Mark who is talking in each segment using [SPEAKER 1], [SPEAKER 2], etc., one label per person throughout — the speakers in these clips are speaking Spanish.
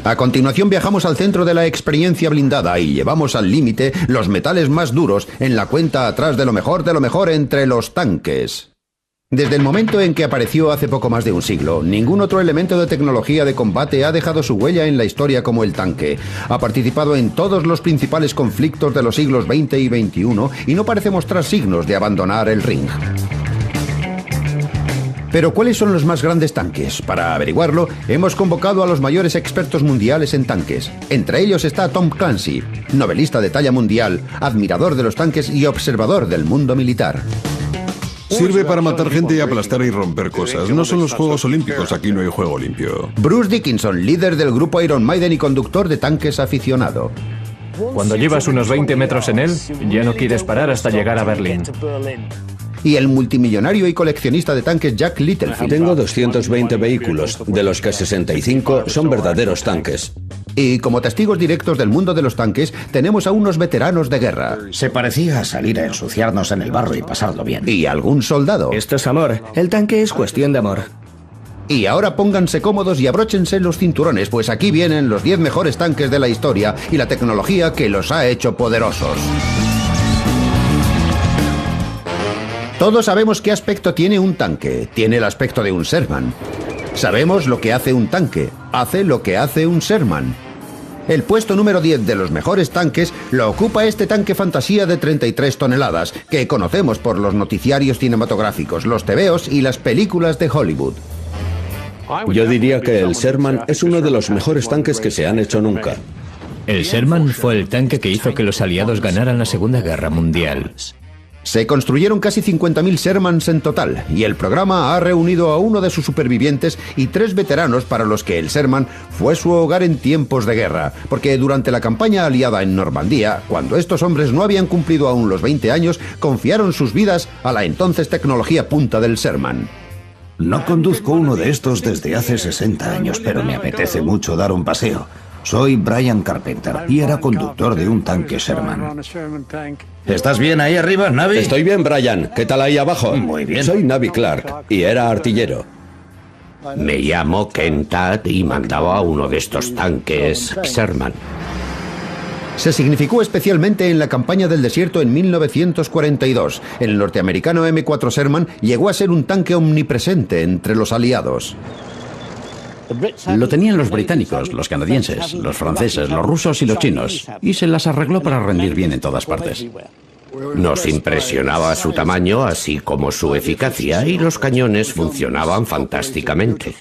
[SPEAKER 1] A continuación viajamos al centro de la experiencia blindada y llevamos al límite los metales más duros en la cuenta atrás de lo mejor entre los tanques. Desde el momento en que apareció hace poco más de un siglo, ningún otro elemento de tecnología de combate ha dejado su huella en la historia como el tanque. Ha participado en todos los principales conflictos de los siglos XX y XXI y no parece mostrar signos de abandonar el ring. Pero ¿cuáles son los más grandes tanques? Para averiguarlo, hemos convocado a los mayores expertos mundiales en tanques. Entre ellos está Tom Clancy, novelista de talla mundial, admirador de los tanques y observador del mundo militar.
[SPEAKER 2] Sirve para matar gente y aplastar y romper cosas. No son los Juegos Olímpicos, aquí no hay juego limpio.
[SPEAKER 1] Bruce Dickinson, líder del grupo Iron Maiden y conductor de tanques aficionado.
[SPEAKER 3] Cuando llevas unos 20 metros en él, ya no quieres parar hasta llegar a Berlín.
[SPEAKER 1] Y el multimillonario y coleccionista de tanques Jack Littlefield.
[SPEAKER 4] Tengo 220 vehículos, de los que 65 son verdaderos tanques.
[SPEAKER 1] Y como testigos directos del mundo de los tanques, tenemos a unos veteranos de guerra.
[SPEAKER 5] Se parecía a salir a ensuciarnos en el barro y pasarlo bien.
[SPEAKER 1] Y algún soldado.
[SPEAKER 6] Esto es amor. El tanque es cuestión de amor.
[SPEAKER 1] Y ahora pónganse cómodos y abróchense los cinturones, pues aquí vienen los 10 mejores tanques de la historia y la tecnología que los ha hecho poderosos. Todos sabemos qué aspecto tiene un tanque. Tiene el aspecto de un Sherman. Sabemos lo que hace un tanque. Hace lo que hace un Sherman. El puesto número 10 de los mejores tanques lo ocupa este tanque fantasía de 33 toneladas, que conocemos por los noticiarios cinematográficos, los tebeos y las películas de Hollywood.
[SPEAKER 4] Yo diría que el Sherman es uno de los mejores tanques que se han hecho nunca.
[SPEAKER 3] El Sherman fue el tanque que hizo que los aliados ganaran la Segunda Guerra Mundial.
[SPEAKER 1] Se construyeron casi 50.000 Shermans en total, y el programa ha reunido a uno de sus supervivientes y 3 veteranos para los que el Sherman fue su hogar en tiempos de guerra, porque durante la campaña aliada en Normandía, cuando estos hombres no habían cumplido aún los 20 años, confiaron sus vidas a la entonces tecnología punta del Sherman.
[SPEAKER 5] No conduzco uno de estos desde hace 60 años, pero me apetece mucho dar un paseo. Soy Brian Carpenter y era conductor de un tanque Sherman. ¿Estás bien ahí arriba, Navi?
[SPEAKER 4] Estoy bien, Brian. ¿Qué tal ahí abajo?
[SPEAKER 5] Muy bien.
[SPEAKER 4] Soy Navi Clark y era artillero.
[SPEAKER 7] Me llamo Ken Tadd y mandaba uno de estos tanques Sherman.
[SPEAKER 1] Se significó especialmente en la campaña del desierto en 1942. El norteamericano M4 Sherman llegó a ser un tanque omnipresente entre los aliados.
[SPEAKER 8] Lo tenían los británicos, los canadienses, los franceses, los rusos y los chinos, y se las arregló para rendir bien en todas partes.
[SPEAKER 7] Nos impresionaba su tamaño, así como su eficacia, y los cañones funcionaban fantásticamente.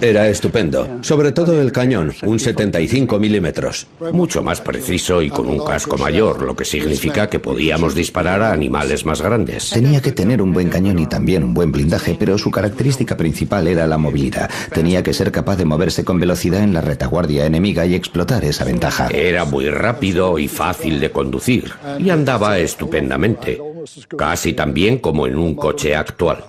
[SPEAKER 4] Era estupendo, sobre todo el cañón, un 75 milímetros.
[SPEAKER 7] Mucho más preciso y con un casco mayor, lo que significa que podíamos disparar a animales más grandes.
[SPEAKER 5] Tenía que tener un buen cañón y también un buen blindaje, pero su característica principal era la movilidad. Tenía que ser capaz de moverse con velocidad en la retaguardia enemiga y explotar esa ventaja.
[SPEAKER 7] Era muy rápido y fácil de conducir, y andaba estupendamente, casi tan bien como en un coche actual.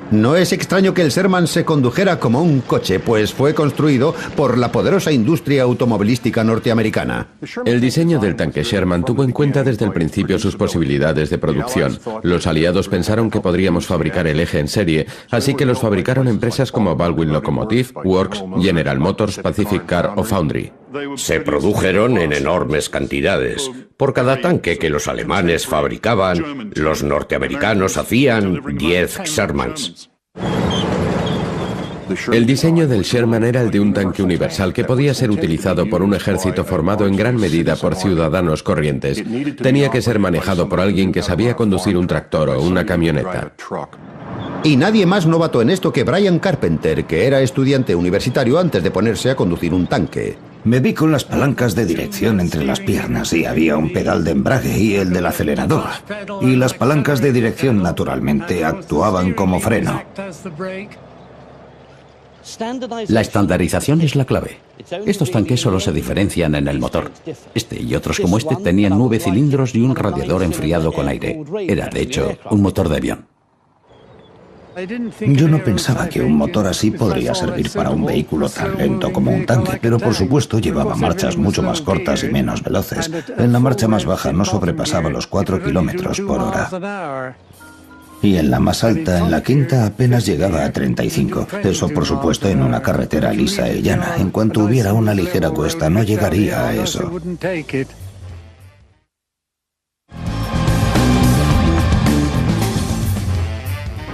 [SPEAKER 1] No es extraño que el Sherman se condujera como un coche, pues fue construido por la poderosa industria automovilística norteamericana.
[SPEAKER 9] El diseño del tanque Sherman tuvo en cuenta desde el principio sus posibilidades de producción. Los aliados pensaron que podríamos fabricar el eje en serie, así que los fabricaron empresas como Baldwin Locomotive, Works, General Motors, Pacific Car o Foundry.
[SPEAKER 7] Se produjeron en enormes cantidades. Por cada tanque que los alemanes fabricaban, los norteamericanos hacían 10 Shermans.
[SPEAKER 9] El diseño del Sherman era el de un tanque universal que podía ser utilizado por un ejército formado en gran medida por ciudadanos corrientes. Tenía que ser manejado por alguien que sabía conducir un tractor o una camioneta.
[SPEAKER 1] Y nadie más novato en esto que Brian Carpenter, que era estudiante universitario antes de ponerse a conducir un tanque.
[SPEAKER 5] Me vi con las palancas de dirección entre las piernas y había un pedal de embrague y el del acelerador. Y las palancas de dirección, naturalmente, actuaban como freno.
[SPEAKER 8] La estandarización es la clave. Estos tanques solo se diferencian en el motor. Este y otros como este tenían 9 cilindros y un radiador enfriado con aire. Era, de hecho, un motor de avión.
[SPEAKER 5] Yo no pensaba que un motor así podría servir para un vehículo tan lento como un tanque, pero por supuesto llevaba marchas mucho más cortas y menos veloces. En la marcha más baja no sobrepasaba los 4 kilómetros por hora. Y en la más alta, en la quinta, apenas llegaba a 35. Eso, por supuesto, en una carretera lisa y llana. En cuanto hubiera una ligera cuesta, no llegaría a eso.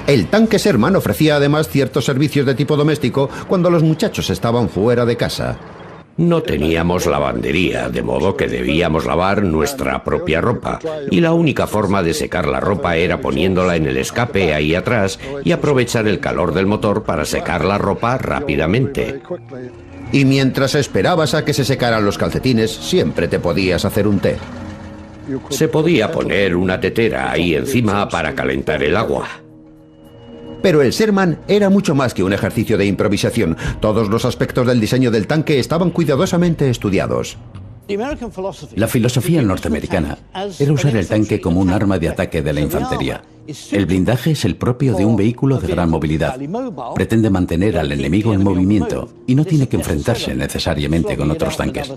[SPEAKER 1] El tanque Sherman ofrecía además ciertos servicios de tipo doméstico cuando los muchachos estaban fuera de casa.
[SPEAKER 7] No teníamos lavandería, de modo que debíamos lavar nuestra propia ropa, y la única forma de secar la ropa era poniéndola en el escape ahí atrás y aprovechar el calor del motor para secar la ropa rápidamente.
[SPEAKER 1] Y mientras esperabas a que se secaran los calcetines, siempre te podías hacer un té.
[SPEAKER 7] Se podía poner una tetera ahí encima para calentar el agua.
[SPEAKER 1] Pero el Sherman era mucho más que un ejercicio de improvisación. Todos los aspectos del diseño del tanque estaban cuidadosamente estudiados.
[SPEAKER 8] La filosofía norteamericana era usar el tanque como un arma de ataque de la infantería. El blindaje es el propio de un vehículo de gran movilidad. Pretende mantener al enemigo en movimiento y no tiene que enfrentarse necesariamente con otros tanques.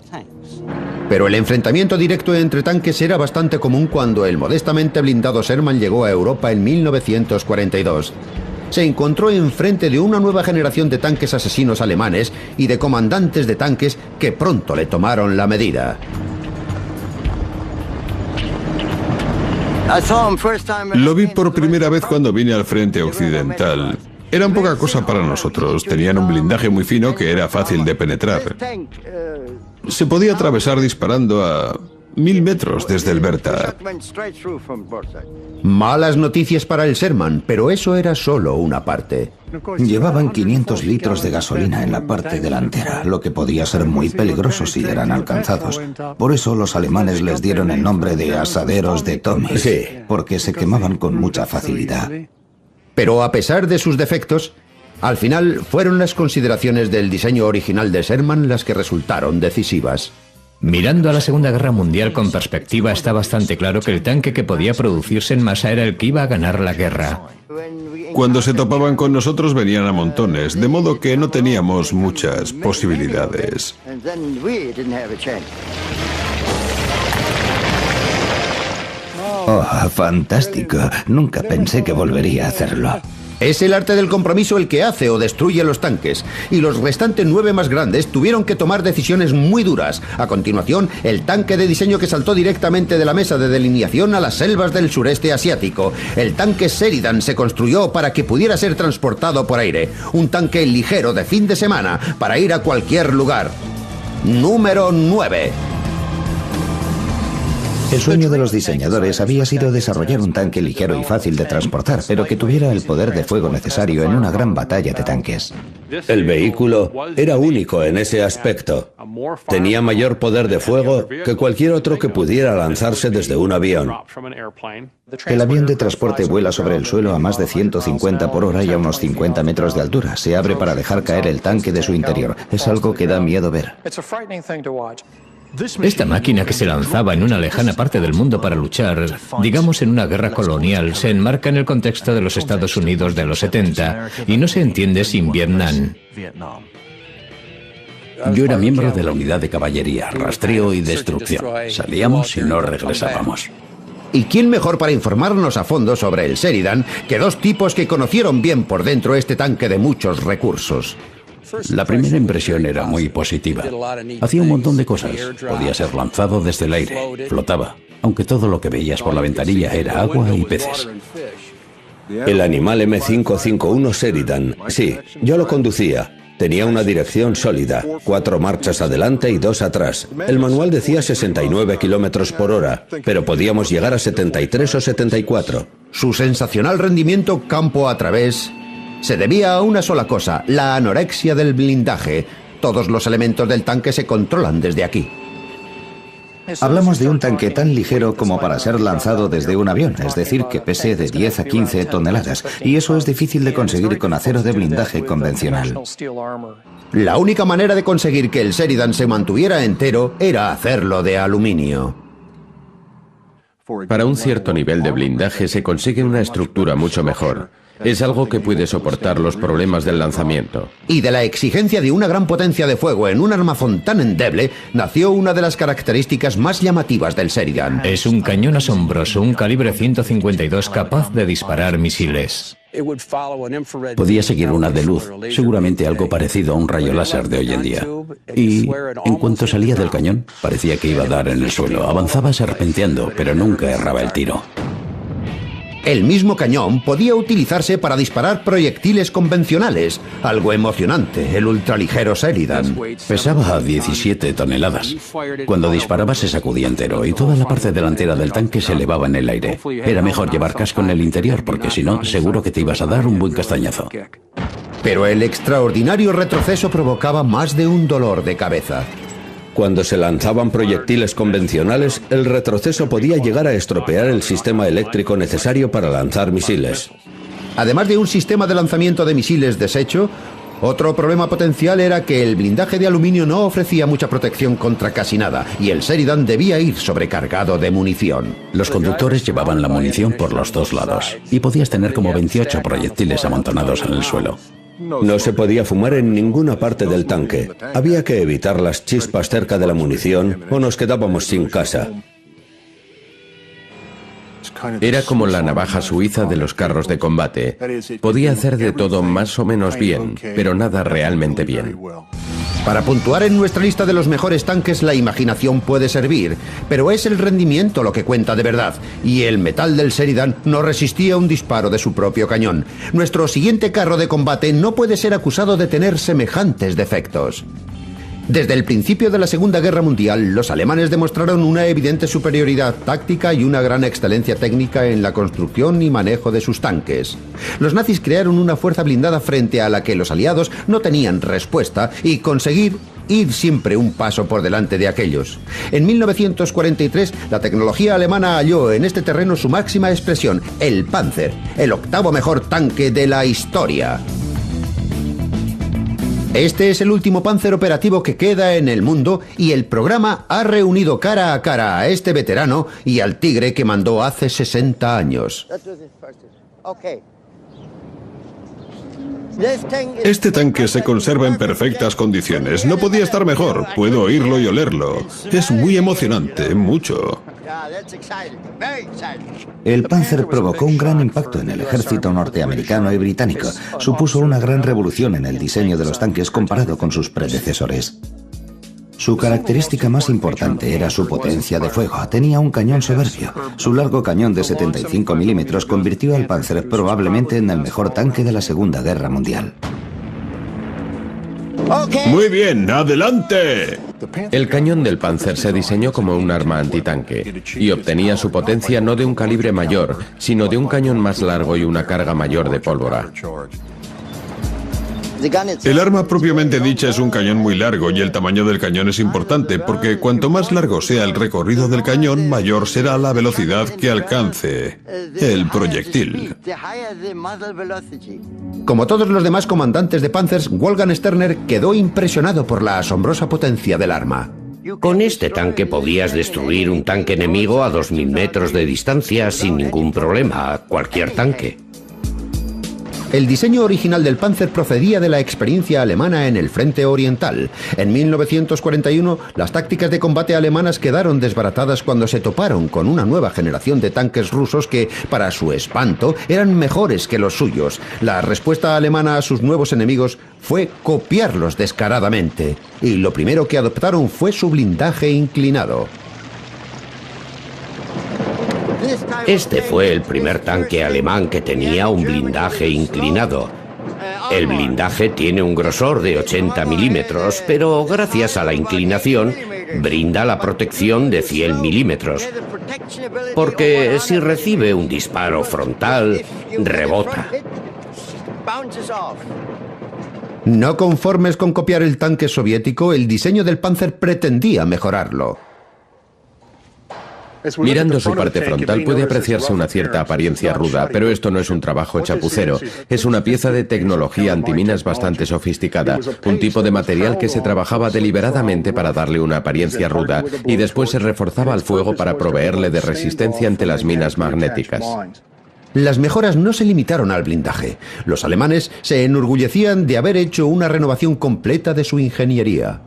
[SPEAKER 1] Pero el enfrentamiento directo entre tanques era bastante común cuando el modestamente blindado Sherman llegó a Europa en 1942. Se encontró enfrente de una nueva generación de tanques asesinos alemanes y de comandantes de tanques que pronto le tomaron la medida.
[SPEAKER 2] Lo vi por primera vez cuando vine al frente occidental. Eran poca cosa para nosotros. Tenían un blindaje muy fino que era fácil de penetrar. Se podía atravesar disparando a 1000 metros desde el Bertha.
[SPEAKER 1] Malas noticias para el Sherman, pero eso era solo una parte.
[SPEAKER 5] Llevaban 500 litros de gasolina en la parte delantera, lo que podía ser muy peligroso si eran alcanzados. Por eso los alemanes les dieron el nombre de asaderos de Tommy, porque se quemaban con mucha facilidad.
[SPEAKER 1] Pero a pesar de sus defectos, al final fueron las consideraciones del diseño original de Sherman las que resultaron decisivas.
[SPEAKER 3] Mirando a la Segunda Guerra Mundial con perspectiva, está bastante claro que el tanque que podía producirse en masa era el que iba a ganar la guerra.
[SPEAKER 2] Cuando se topaban con nosotros venían a montones, de modo que no teníamos muchas posibilidades.
[SPEAKER 5] Oh, fantástico. Nunca pensé que volvería a hacerlo.
[SPEAKER 1] Es el arte del compromiso el que hace o destruye los tanques, y los restantes 9 más grandes tuvieron que tomar decisiones muy duras. A continuación, el tanque de diseño que saltó directamente de la mesa de delineación a las selvas del sureste asiático. El tanque Sheridan se construyó para que pudiera ser transportado por aire. Un tanque ligero de fin de semana para ir a cualquier lugar. Número 9.
[SPEAKER 5] El sueño de los diseñadores había sido desarrollar un tanque ligero y fácil de transportar, pero que tuviera el poder de fuego necesario en una gran batalla de tanques.
[SPEAKER 4] El vehículo era único en ese aspecto. Tenía mayor poder de fuego que cualquier otro que pudiera lanzarse desde un avión.
[SPEAKER 5] El avión de transporte vuela sobre el suelo a más de 150 por hora y a unos 50 metros de altura. Se abre para dejar caer el tanque de su interior. Es algo que da miedo ver.
[SPEAKER 3] Esta máquina que se lanzaba en una lejana parte del mundo para luchar, digamos en una guerra colonial, se enmarca en el contexto de los Estados Unidos de los 70 y no se entiende sin Vietnam.
[SPEAKER 8] Yo era miembro de la unidad de caballería, rastreo y destrucción. Salíamos y no regresábamos.
[SPEAKER 1] ¿Y quién mejor para informarnos a fondo sobre el Sheridan que dos tipos que conocieron bien por dentro este tanque de muchos recursos?
[SPEAKER 8] La primera impresión era muy positiva. Hacía un montón de cosas. Podía ser lanzado desde el aire, flotaba, aunque todo lo que veías por la ventanilla era agua y peces.
[SPEAKER 4] El animal M551 Sheridan, sí, yo lo conducía. Tenía una dirección sólida, 4 marchas adelante y 2 atrás. El manual decía 69 kilómetros por hora, pero podíamos llegar a 73 o 74.
[SPEAKER 1] Su sensacional rendimiento campo a través se debía a una sola cosa, la anorexia del blindaje. Todos los elementos del tanque se controlan desde aquí.
[SPEAKER 5] Hablamos de un tanque tan ligero como para ser lanzado desde un avión, es decir, que pese de 10 a 15 toneladas, y eso es difícil de conseguir con acero de blindaje convencional.
[SPEAKER 1] La única manera de conseguir que el Sheridan se mantuviera entero era hacerlo de aluminio.
[SPEAKER 9] Para un cierto nivel de blindaje se consigue una estructura mucho mejor. Es algo que puede soportar los problemas del lanzamiento.
[SPEAKER 1] Y de la exigencia de una gran potencia de fuego en un armazón tan endeble, nació una de las características más llamativas del Sheridan.
[SPEAKER 3] Es un cañón asombroso, un calibre 152 capaz de disparar misiles.
[SPEAKER 8] Podía seguir una de luz, seguramente algo parecido a un rayo láser de hoy en día. Y en cuanto salía del cañón, parecía que iba a dar en el suelo. Avanzaba serpenteando, pero nunca erraba el tiro.
[SPEAKER 1] El mismo cañón podía utilizarse para disparar proyectiles convencionales, algo emocionante, el ultraligero Sheridan.
[SPEAKER 8] Pesaba 17 toneladas. Cuando disparaba se sacudía entero y toda la parte delantera del tanque se elevaba en el aire. Era mejor llevar casco en el interior porque si no, seguro que te ibas a dar un buen castañazo.
[SPEAKER 1] Pero el extraordinario retroceso provocaba más de un dolor de cabeza.
[SPEAKER 4] Cuando se lanzaban proyectiles convencionales, el retroceso podía llegar a estropear el sistema eléctrico necesario para lanzar misiles.
[SPEAKER 1] Además de un sistema de lanzamiento de misiles deshecho, otro problema potencial era que el blindaje de aluminio no ofrecía mucha protección contra casi nada, y el Sheridan debía ir sobrecargado de munición.
[SPEAKER 8] Los conductores llevaban la munición por los dos lados, y podías tener como 28 proyectiles amontonados en el suelo.
[SPEAKER 4] No se podía fumar en ninguna parte del tanque. Había que evitar las chispas cerca de la munición o nos quedábamos sin casa.
[SPEAKER 9] Era como la navaja suiza de los carros de combate. Podía hacer de todo más o menos bien, pero nada realmente bien.
[SPEAKER 1] Para puntuar en nuestra lista de los mejores tanques, la imaginación puede servir, pero es el rendimiento lo que cuenta de verdad, y el metal del Sheridan no resistía un disparo de su propio cañón. Nuestro siguiente carro de combate no puede ser acusado de tener semejantes defectos. Desde el principio de la Segunda Guerra Mundial, los alemanes demostraron una evidente superioridad táctica y una gran excelencia técnica en la construcción y manejo de sus tanques. Los nazis crearon una fuerza blindada frente a la que los aliados no tenían respuesta y conseguir ir siempre un paso por delante de aquellos. En 1943, la tecnología alemana halló en este terreno su máxima expresión, el Panzer, el octavo mejor tanque de la historia. Este es el último Panzer operativo que queda en el mundo y el programa ha reunido cara a cara a este veterano y al tigre que mandó hace 60 años.
[SPEAKER 2] Este tanque se conserva en perfectas condiciones. No podía estar mejor. Puedo oírlo y olerlo. Es muy emocionante, mucho.
[SPEAKER 5] El Panzer provocó un gran impacto en el ejército norteamericano y británico. Supuso una gran revolución en el diseño de los tanques comparado con sus predecesores. Su característica más importante era su potencia de fuego. Tenía un cañón soberbio. Su largo cañón de 75 milímetros convirtió al Panzer probablemente en el mejor tanque de la Segunda Guerra Mundial.
[SPEAKER 2] Muy bien, adelante.
[SPEAKER 9] El cañón del Panzer se diseñó como un arma antitanque y obtenía su potencia no de un calibre mayor, sino de un cañón más largo y una carga mayor de pólvora.
[SPEAKER 2] El arma propiamente dicha es un cañón muy largo y el tamaño del cañón es importante porque cuanto más largo sea el recorrido del cañón, mayor será la velocidad que alcance el proyectil.
[SPEAKER 1] Como todos los demás comandantes de Panzers, Wolfgang Sterner quedó impresionado por la asombrosa potencia del arma.
[SPEAKER 7] Con este tanque podías destruir un tanque enemigo a 2000 metros de distancia sin ningún problema, cualquier tanque.
[SPEAKER 1] El diseño original del Panzer procedía de la experiencia alemana en el frente oriental. En 1941, las tácticas de combate alemanas quedaron desbaratadas cuando se toparon con una nueva generación de tanques rusos que, para su espanto, eran mejores que los suyos. La respuesta alemana a sus nuevos enemigos fue copiarlos descaradamente, y lo primero que adoptaron fue su blindaje inclinado.
[SPEAKER 7] Este fue el primer tanque alemán que tenía un blindaje inclinado. El blindaje tiene un grosor de 80 milímetros, pero gracias a la inclinación brinda la protección de 100 milímetros. Porque si recibe un disparo frontal, rebota.
[SPEAKER 1] No conformes con copiar el tanque soviético, el diseño del Panzer pretendía mejorarlo.
[SPEAKER 9] Mirando su parte frontal puede apreciarse una cierta apariencia ruda, pero esto no es un trabajo chapucero. Es una pieza de tecnología antiminas bastante sofisticada, un tipo de material que se trabajaba deliberadamente para darle una apariencia ruda y después se reforzaba al fuego para proveerle de resistencia ante las minas magnéticas.
[SPEAKER 1] Las mejoras no se limitaron al blindaje. Los alemanes se enorgullecían de haber hecho una renovación completa de su ingeniería.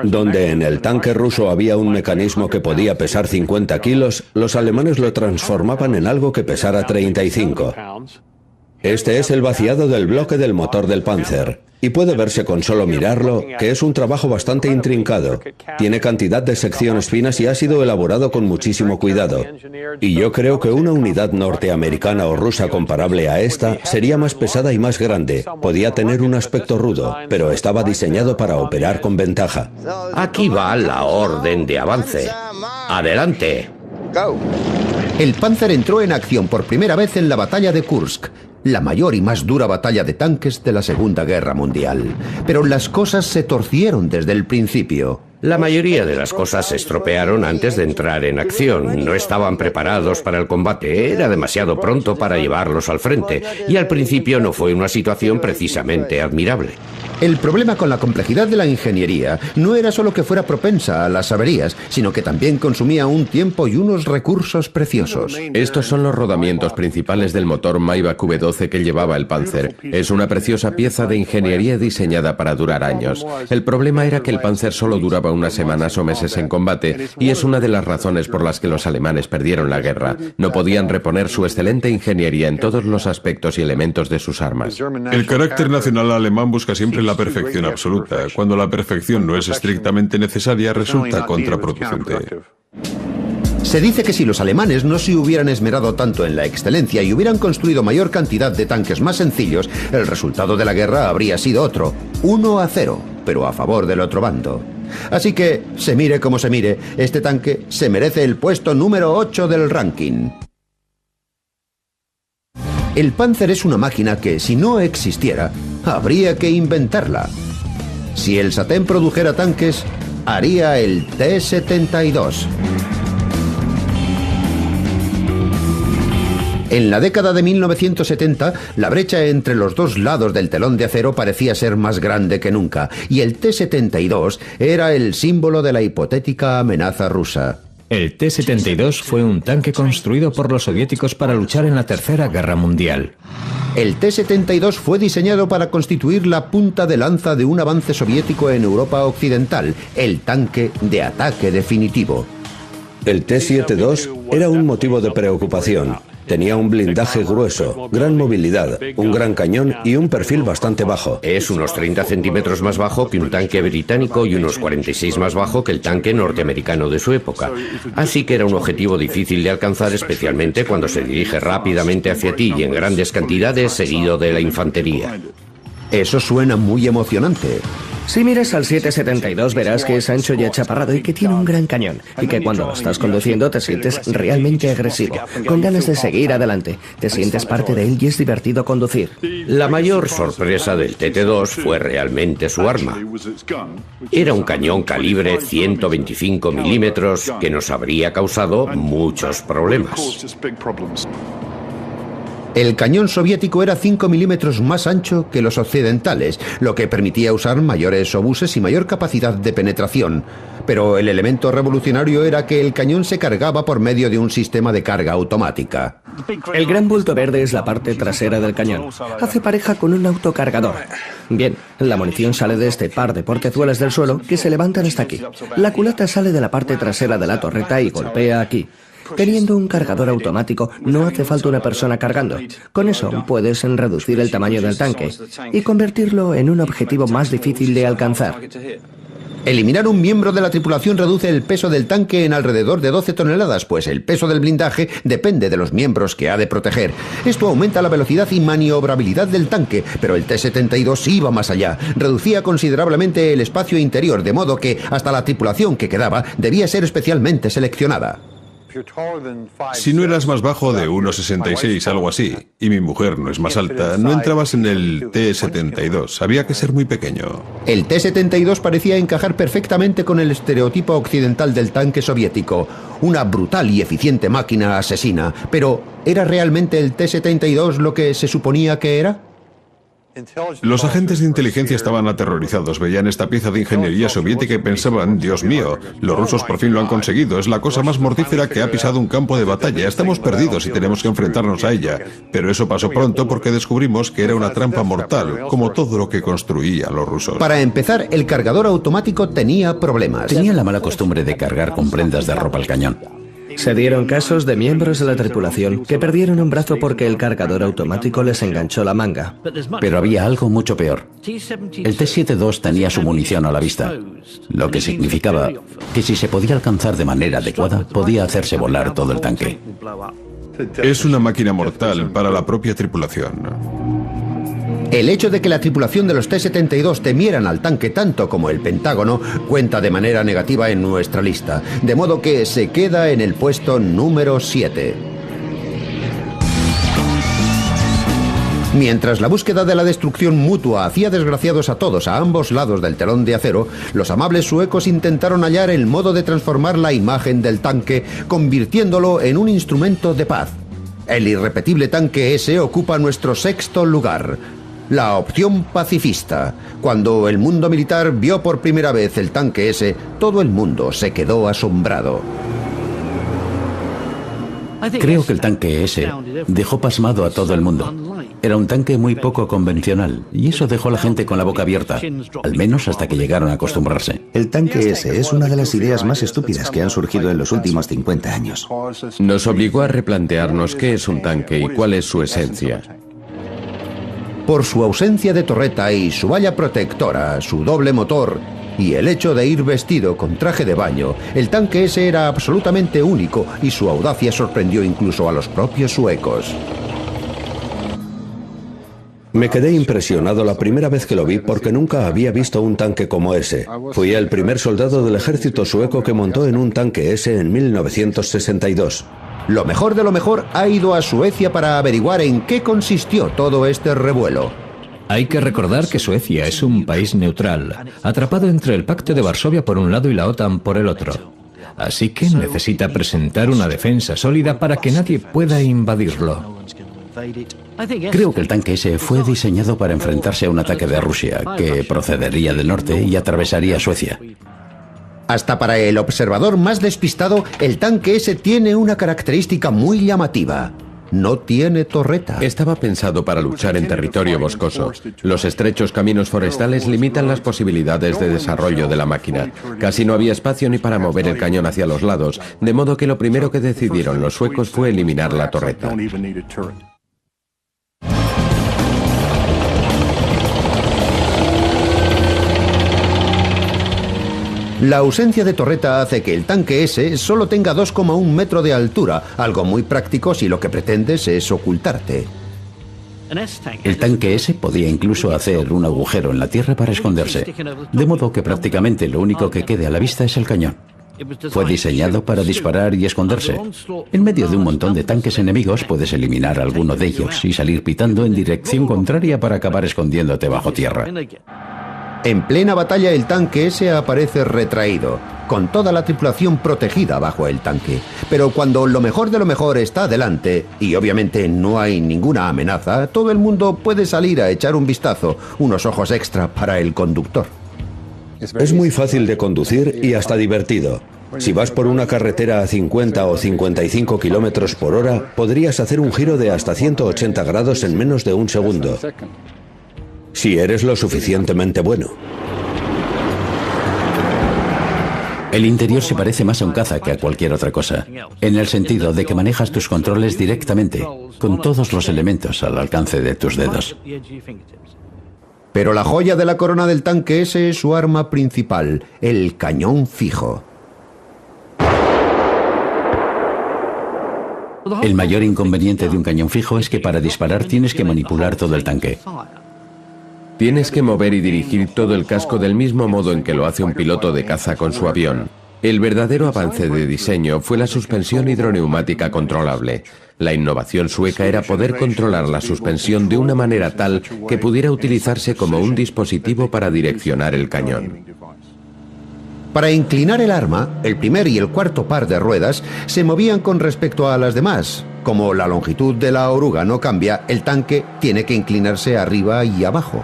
[SPEAKER 4] Donde en el tanque ruso había un mecanismo que podía pesar 50 kilos, los alemanes lo transformaban en algo que pesara 35. Este es el vaciado del bloque del motor del Panzer, y puede verse con solo mirarlo que es un trabajo bastante intrincado. Tiene cantidad de secciones finas y ha sido elaborado con muchísimo cuidado. Y yo creo que una unidad norteamericana o rusa comparable a esta sería más pesada y más grande. Podía tener un aspecto rudo, pero estaba diseñado para operar con ventaja.
[SPEAKER 7] Aquí va la orden de avance. ¡Adelante!
[SPEAKER 1] El Panzer entró en acción por primera vez en la batalla de Kursk, la mayor y más dura batalla de tanques de la Segunda Guerra Mundial. Pero las cosas se torcieron desde el principio.
[SPEAKER 7] La mayoría de las cosas se estropearon antes de entrar en acción. No estaban preparados para el combate. Era demasiado pronto para llevarlos al frente. Y al principio no fue una situación precisamente admirable.
[SPEAKER 1] El problema con la complejidad de la ingeniería no era solo que fuera propensa a las averías, sino que también consumía un tiempo y unos recursos preciosos.
[SPEAKER 9] Estos son los rodamientos principales del motor Maybach V12 que llevaba el Panzer. Es una preciosa pieza de ingeniería diseñada para durar años. El problema era que el Panzer solo duraba unas semanas o meses en combate, y es una de las razones por las que los alemanes perdieron la guerra. No podían reponer su excelente ingeniería en todos los aspectos y elementos de sus armas.
[SPEAKER 2] El carácter nacional alemán busca siempre la perfección absoluta. Cuando la perfección no es estrictamente necesaria, resulta contraproducente.
[SPEAKER 1] Se dice que si los alemanes no se hubieran esmerado tanto en la excelencia y hubieran construido mayor cantidad de tanques más sencillos, el resultado de la guerra habría sido otro, 1-0, pero a favor del otro bando. Así que, se mire como se mire, este tanque se merece el puesto número 8 del ranking. El Panzer es una máquina que, si no existiera, habría que inventarla. Si el Satén produjera tanques, haría el T-72. En la década de 1970, la brecha entre los dos lados del telón de acero parecía ser más grande que nunca, y el T-72 era el símbolo de la hipotética amenaza rusa.
[SPEAKER 3] El T-72 fue un tanque construido por los soviéticos para luchar en la Tercera Guerra Mundial.
[SPEAKER 1] El T-72 fue diseñado para constituir la punta de lanza de un avance soviético en Europa Occidental, el tanque de ataque definitivo.
[SPEAKER 4] El T-72 era un motivo de preocupación. Tenía un blindaje grueso, gran movilidad, un gran cañón y un perfil bastante bajo.
[SPEAKER 7] Es unos 30 centímetros más bajo que un tanque británico y unos 46 más bajo que el tanque norteamericano de su época. Así que era un objetivo difícil de alcanzar, especialmente cuando se dirige rápidamente hacia ti y en grandes cantidades seguido de la infantería.
[SPEAKER 1] Eso suena muy emocionante.
[SPEAKER 6] Si miras al 772 verás que es ancho y achaparrado y que tiene un gran cañón, y que cuando lo estás conduciendo te sientes realmente agresivo, con ganas de seguir adelante. Te sientes parte de él y es divertido conducir.
[SPEAKER 7] La mayor sorpresa del TT2 fue realmente su arma. Era un cañón calibre 125 milímetros que nos habría causado muchos problemas.
[SPEAKER 1] El cañón soviético era 5 milímetros más ancho que los occidentales, lo que permitía usar mayores obuses y mayor capacidad de penetración. Pero el elemento revolucionario era que el cañón se cargaba por medio de un sistema de carga automática.
[SPEAKER 6] El gran bulto verde es la parte trasera del cañón. Hace pareja con un autocargador. Bien, la munición sale de este par de portezuelas del suelo que se levantan hasta aquí. La culata sale de la parte trasera de la torreta y golpea aquí. Teniendo un cargador automático, no hace falta una persona cargando. Con eso puedes reducir el tamaño del tanque y convertirlo en un objetivo más difícil de alcanzar.
[SPEAKER 1] Eliminar un miembro de la tripulación reduce el peso del tanque en alrededor de 12 toneladas, pues el peso del blindaje depende de los miembros que ha de proteger. Esto aumenta la velocidad y maniobrabilidad del tanque, pero el T-72 iba más allá. Reducía considerablemente el espacio interior, de modo que hasta la tripulación que quedaba debía ser especialmente seleccionada.
[SPEAKER 2] Si no eras más bajo de 1,66, algo así, y mi mujer no es más alta, no entrabas en el T-72. Había que ser muy pequeño.
[SPEAKER 1] El T-72 parecía encajar perfectamente con el estereotipo occidental del tanque soviético. Una brutal y eficiente máquina asesina. Pero, ¿era realmente el T-72 lo que se suponía que era?
[SPEAKER 2] Los agentes de inteligencia estaban aterrorizados, veían esta pieza de ingeniería soviética y pensaban, Dios mío, los rusos por fin lo han conseguido, es la cosa más mortífera que ha pisado un campo de batalla, estamos perdidos y tenemos que enfrentarnos a ella. Pero eso pasó pronto porque descubrimos que era una trampa mortal, como todo lo que construían los rusos.
[SPEAKER 1] Para empezar, el cargador automático tenía problemas.
[SPEAKER 8] Tenía la mala costumbre de cargar con prendas de ropa al cañón.
[SPEAKER 6] Se dieron casos de miembros de la tripulación que perdieron un brazo porque el cargador automático les enganchó la manga.
[SPEAKER 8] Pero había algo mucho peor. El T-72 tenía su munición a la vista, lo que significaba que si se podía alcanzar de manera adecuada, podía hacerse volar todo el tanque.
[SPEAKER 2] Es una máquina mortal para la propia tripulación.
[SPEAKER 1] El hecho de que la tripulación de los T-72 temieran al tanque tanto como el Pentágono cuenta de manera negativa en nuestra lista, de modo que se queda en el puesto número 7. Mientras la búsqueda de la destrucción mutua hacía desgraciados a todos a ambos lados del telón de acero, los amables suecos intentaron hallar el modo de transformar la imagen del tanque, convirtiéndolo en un instrumento de paz. El irrepetible tanque S ocupa nuestro 6º lugar. La opción pacifista. Cuando el mundo militar vio por primera vez el tanque S, todo el mundo se quedó asombrado.
[SPEAKER 8] Creo que el tanque S dejó pasmado a todo el mundo. Era un tanque muy poco convencional, y eso dejó a la gente con la boca abierta, al menos hasta que llegaron a acostumbrarse.
[SPEAKER 5] El tanque S es una de las ideas más estúpidas que han surgido en los últimos 50 años.
[SPEAKER 9] Nos obligó a replantearnos qué es un tanque y cuál es su esencia.
[SPEAKER 1] Por su ausencia de torreta y su valla protectora, su doble motor y el hecho de ir vestido con traje de baño, el tanque S era absolutamente único y su audacia sorprendió incluso a los propios suecos.
[SPEAKER 4] Me quedé impresionado la primera vez que lo vi porque nunca había visto un tanque como ese. Fui el primer soldado del ejército sueco que montó en un tanque S en 1962.
[SPEAKER 1] Lo mejor de lo mejor ha ido a Suecia para averiguar en qué consistió todo este revuelo.
[SPEAKER 3] Hay que recordar que Suecia es un país neutral, atrapado entre el Pacto de Varsovia por un lado y la OTAN por el otro. Así que necesita presentar una defensa sólida para que nadie pueda invadirlo.
[SPEAKER 8] Creo que el tanque S fue diseñado para enfrentarse a un ataque de Rusia, que procedería del norte y atravesaría Suecia.
[SPEAKER 1] Hasta para el observador más despistado, el tanque S tiene una característica muy llamativa. No tiene torreta.
[SPEAKER 9] Estaba pensado para luchar en territorio boscoso. Los estrechos caminos forestales limitan las posibilidades de desarrollo de la máquina. Casi no había espacio ni para mover el cañón hacia los lados, de modo que lo primero que decidieron los suecos fue eliminar la torreta.
[SPEAKER 1] La ausencia de torreta hace que el tanque S solo tenga 2,1 metros de altura, algo muy práctico si lo que pretendes es ocultarte.
[SPEAKER 8] El tanque S podía incluso hacer un agujero en la tierra para esconderse, de modo que prácticamente lo único que quede a la vista es el cañón. Fue diseñado para disparar y esconderse. En medio de un montón de tanques enemigos puedes eliminar a alguno de ellos y salir pitando en dirección contraria para acabar escondiéndote bajo tierra.
[SPEAKER 1] En plena batalla el tanque S aparece retraído, con toda la tripulación protegida bajo el tanque. Pero cuando lo mejor de lo mejor está delante, y obviamente no hay ninguna amenaza, todo el mundo puede salir a echar un vistazo, unos ojos extra para el conductor.
[SPEAKER 4] Es muy fácil de conducir y hasta divertido. Si vas por una carretera a 50 o 55 kilómetros por hora, podrías hacer un giro de hasta 180 grados en menos de un segundo. Si eres lo suficientemente bueno.
[SPEAKER 8] El interior se parece más a un caza que a cualquier otra cosa, en el sentido de que manejas tus controles directamente, con todos los elementos al alcance de tus dedos.
[SPEAKER 1] Pero la joya de la corona del tanque S es su arma principal, el cañón fijo.
[SPEAKER 8] El mayor inconveniente de un cañón fijo es que para disparar tienes que manipular todo el tanque.
[SPEAKER 9] Tienes que mover y dirigir todo el casco del mismo modo en que lo hace un piloto de caza con su avión. El verdadero avance de diseño fue la suspensión hidroneumática controlable. La innovación sueca era poder controlar la suspensión de una manera tal que pudiera utilizarse como un dispositivo para direccionar el cañón.
[SPEAKER 1] Para inclinar el arma, el primer y el cuarto par de ruedas se movían con respecto a las demás. Como la longitud de la oruga no cambia, el tanque tiene que inclinarse arriba y abajo.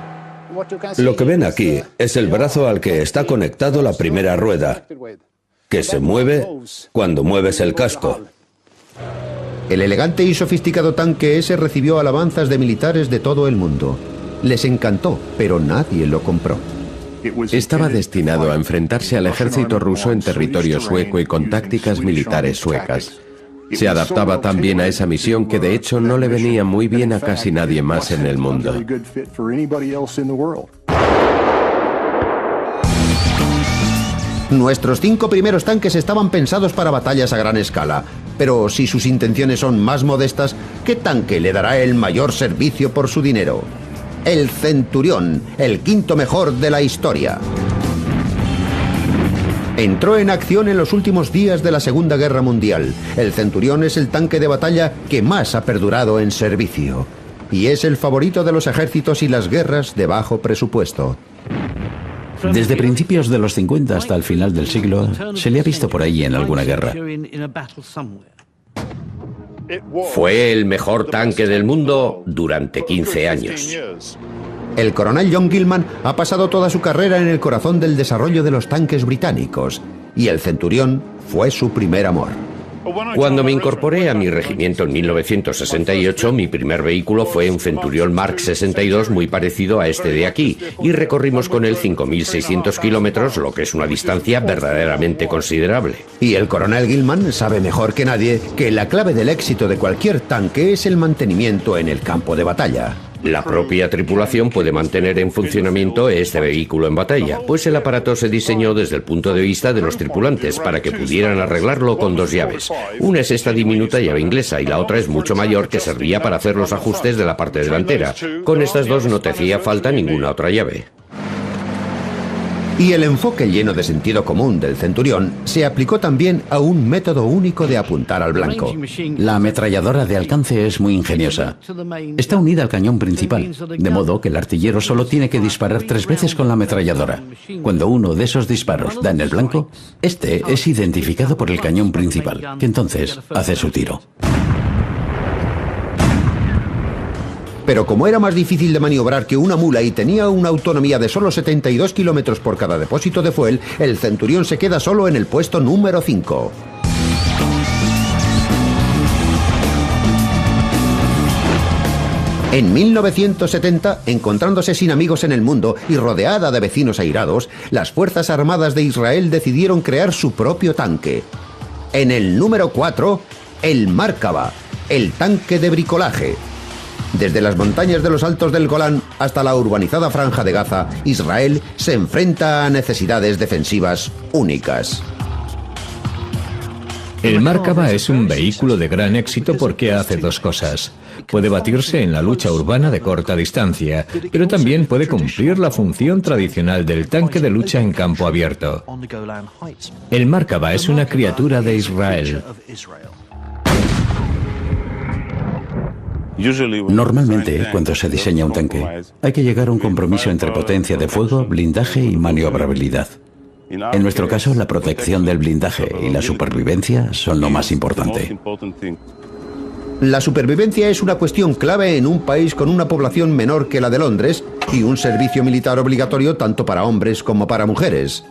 [SPEAKER 4] Lo que ven aquí es el brazo al que está conectado la primera rueda, que se mueve cuando mueves el casco.
[SPEAKER 1] El elegante y sofisticado tanque ese recibió alabanzas de militares de todo el mundo. Les encantó, pero nadie lo compró.
[SPEAKER 9] Estaba destinado a enfrentarse al ejército ruso en territorio sueco y con tácticas militares suecas. Se adaptaba tan bien a esa misión que de hecho no le venía muy bien a casi nadie más en el mundo.
[SPEAKER 1] Nuestros 5 primeros tanques estaban pensados para batallas a gran escala. Pero si sus intenciones son más modestas, ¿qué tanque le dará el mayor servicio por su dinero? El Centurión, el quinto mejor de la historia. Entró en acción en los últimos días de la Segunda Guerra Mundial. El Centurión es el tanque de batalla que más ha perdurado en servicio. Y es el favorito de los ejércitos y las guerras de bajo presupuesto.
[SPEAKER 8] Desde principios de los 50 hasta el final del siglo, se le ha visto por ahí en alguna guerra.
[SPEAKER 7] Fue el mejor tanque del mundo durante 15 años.
[SPEAKER 1] El coronel John Gilman ha pasado toda su carrera en el corazón del desarrollo de los tanques británicos, y el Centurión fue su primer amor.
[SPEAKER 7] Cuando me incorporé a mi regimiento en 1968, mi primer vehículo fue un Centurión Mark 62 muy parecido a este de aquí, y recorrimos con él 5.600 kilómetros, lo que es una distancia verdaderamente considerable.
[SPEAKER 1] Y el coronel Gilman sabe mejor que nadie que la clave del éxito de cualquier tanque es el mantenimiento en el campo de batalla.
[SPEAKER 7] La propia tripulación puede mantener en funcionamiento este vehículo en batalla, pues el aparato se diseñó desde el punto de vista de los tripulantes para que pudieran arreglarlo con 2 llaves. Una es esta diminuta llave inglesa y la otra es mucho mayor que servía para hacer los ajustes de la parte delantera. Con estas dos no te hacía falta ninguna otra llave.
[SPEAKER 1] Y el enfoque lleno de sentido común del Centurión se aplicó también a un método único de apuntar al blanco.
[SPEAKER 8] La ametralladora de alcance es muy ingeniosa. Está unida al cañón principal, de modo que el artillero solo tiene que disparar 3 veces con la ametralladora. Cuando uno de esos disparos da en el blanco, este es identificado por el cañón principal, que entonces hace su tiro.
[SPEAKER 1] Pero como era más difícil de maniobrar que una mula y tenía una autonomía de solo 72 kilómetros por cada depósito de fuel, el Centurión se queda solo en el puesto número 5. En 1970, encontrándose sin amigos en el mundo y rodeada de vecinos airados, las Fuerzas Armadas de Israel decidieron crear su propio tanque. En el número 4, el Markava, el tanque de bricolaje. Desde las montañas de los Altos del Golán hasta la urbanizada Franja de Gaza, Israel se enfrenta a necesidades defensivas únicas.
[SPEAKER 3] El Markava es un vehículo de gran éxito porque hace 2 cosas. Puede batirse en la lucha urbana de corta distancia, pero también puede cumplir la función tradicional del tanque de lucha en campo abierto. El Markava es una criatura de Israel.
[SPEAKER 8] Normalmente, cuando se diseña un tanque, hay que llegar a un compromiso entre potencia de fuego, blindaje y maniobrabilidad. En nuestro caso, la protección del blindaje y la supervivencia son lo más importante.
[SPEAKER 1] La supervivencia es una cuestión clave en un país con una población menor que la de Londres y un servicio militar obligatorio tanto para hombres como para mujeres.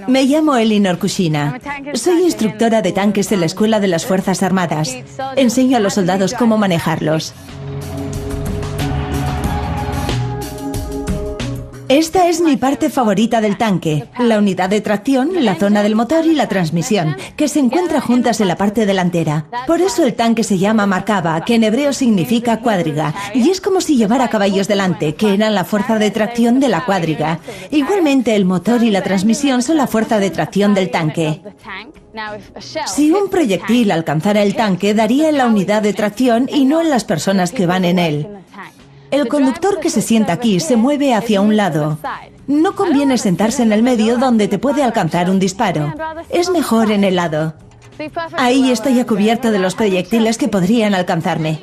[SPEAKER 10] Me llamo Elinor Kushina. Soy instructora de tanques en la Escuela de las Fuerzas Armadas. Enseño a los soldados cómo manejarlos. Esta es mi parte favorita del tanque, la unidad de tracción, la zona del motor y la transmisión, que se encuentran juntas en la parte delantera. Por eso el tanque se llama Markava, que en hebreo significa cuadriga, y es como si llevara caballos delante, que eran la fuerza de tracción de la cuadriga. Igualmente el motor y la transmisión son la fuerza de tracción del tanque. Si un proyectil alcanzara el tanque, daría en la unidad de tracción y no en las personas que van en él. El conductor que se sienta aquí se mueve hacia un lado. No conviene sentarse en el medio donde te puede alcanzar un disparo. Es mejor en el lado. Ahí estoy a cubierto de los proyectiles que podrían alcanzarme.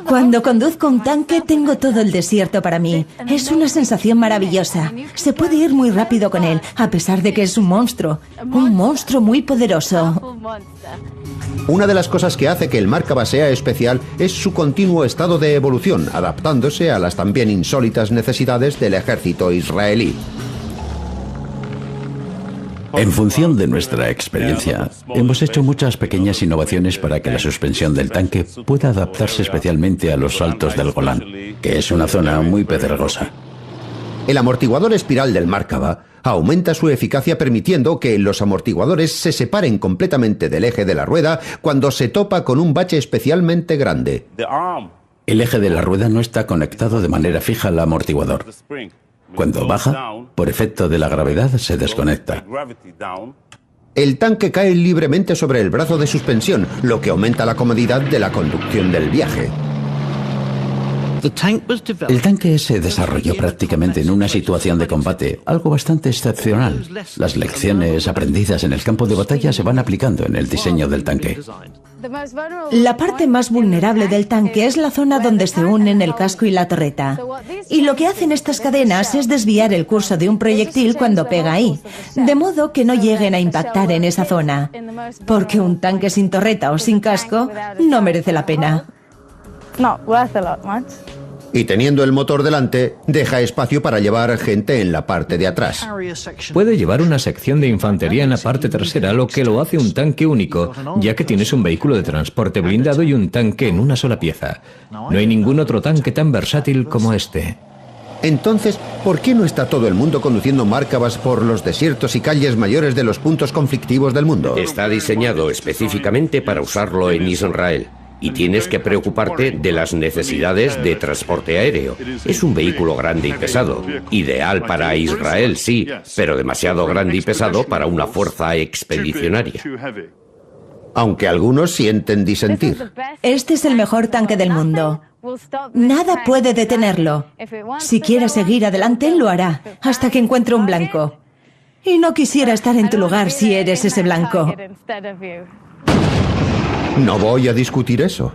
[SPEAKER 10] Cuando conduzco un tanque tengo todo el desierto para mí. Es una sensación maravillosa. Se puede ir muy rápido con él, a pesar de que es un monstruo muy poderoso.
[SPEAKER 1] Una de las cosas que hace que el Markava sea especial es su continuo estado de evolución, adaptándose a las también insólitas necesidades del ejército israelí.
[SPEAKER 8] En función de nuestra experiencia, hemos hecho muchas pequeñas innovaciones para que la suspensión del tanque pueda adaptarse especialmente a los saltos del Golán, que es una zona muy pedregosa.
[SPEAKER 1] El amortiguador espiral del Markava aumenta su eficacia permitiendo que los amortiguadores se separen completamente del eje de la rueda cuando se topa con un bache especialmente grande.
[SPEAKER 8] El eje de la rueda no está conectado de manera fija al amortiguador. Cuando baja, por efecto de la gravedad, se desconecta.
[SPEAKER 1] El tanque cae libremente sobre el brazo de suspensión, lo que aumenta la comodidad de la conducción del viaje.
[SPEAKER 8] El tanque se desarrolló prácticamente en una situación de combate, algo bastante excepcional. Las lecciones aprendidas en el campo de batalla se van aplicando en el diseño del tanque.
[SPEAKER 10] La parte más vulnerable del tanque es la zona donde se unen el casco y la torreta. Y lo que hacen estas cadenas es desviar el curso de un proyectil cuando pega ahí, de modo que no lleguen a impactar en esa zona. Porque un tanque sin torreta o sin casco no merece la pena.
[SPEAKER 1] Y teniendo el motor delante, deja espacio para llevar gente en la parte de atrás.
[SPEAKER 3] Puede llevar una sección de infantería en la parte trasera, lo que lo hace un tanque único, ya que tienes un vehículo de transporte blindado y un tanque en una sola pieza. No hay ningún otro tanque tan versátil como este.
[SPEAKER 1] Entonces, ¿por qué no está todo el mundo conduciendo Markavas por los desiertos y calles mayores de los puntos conflictivos del mundo?
[SPEAKER 7] Está diseñado específicamente para usarlo en Israel. Y tienes que preocuparte de las necesidades de transporte aéreo. Es un vehículo grande y pesado. Ideal para Israel, sí, pero demasiado grande y pesado para una fuerza expedicionaria.
[SPEAKER 1] Aunque algunos sienten disentir.
[SPEAKER 10] Este es el mejor tanque del mundo. Nada puede detenerlo. Si quiere seguir adelante, lo hará, hasta que encuentre un blanco. Y no quisiera estar en tu lugar si eres ese blanco.
[SPEAKER 1] No voy a discutir eso.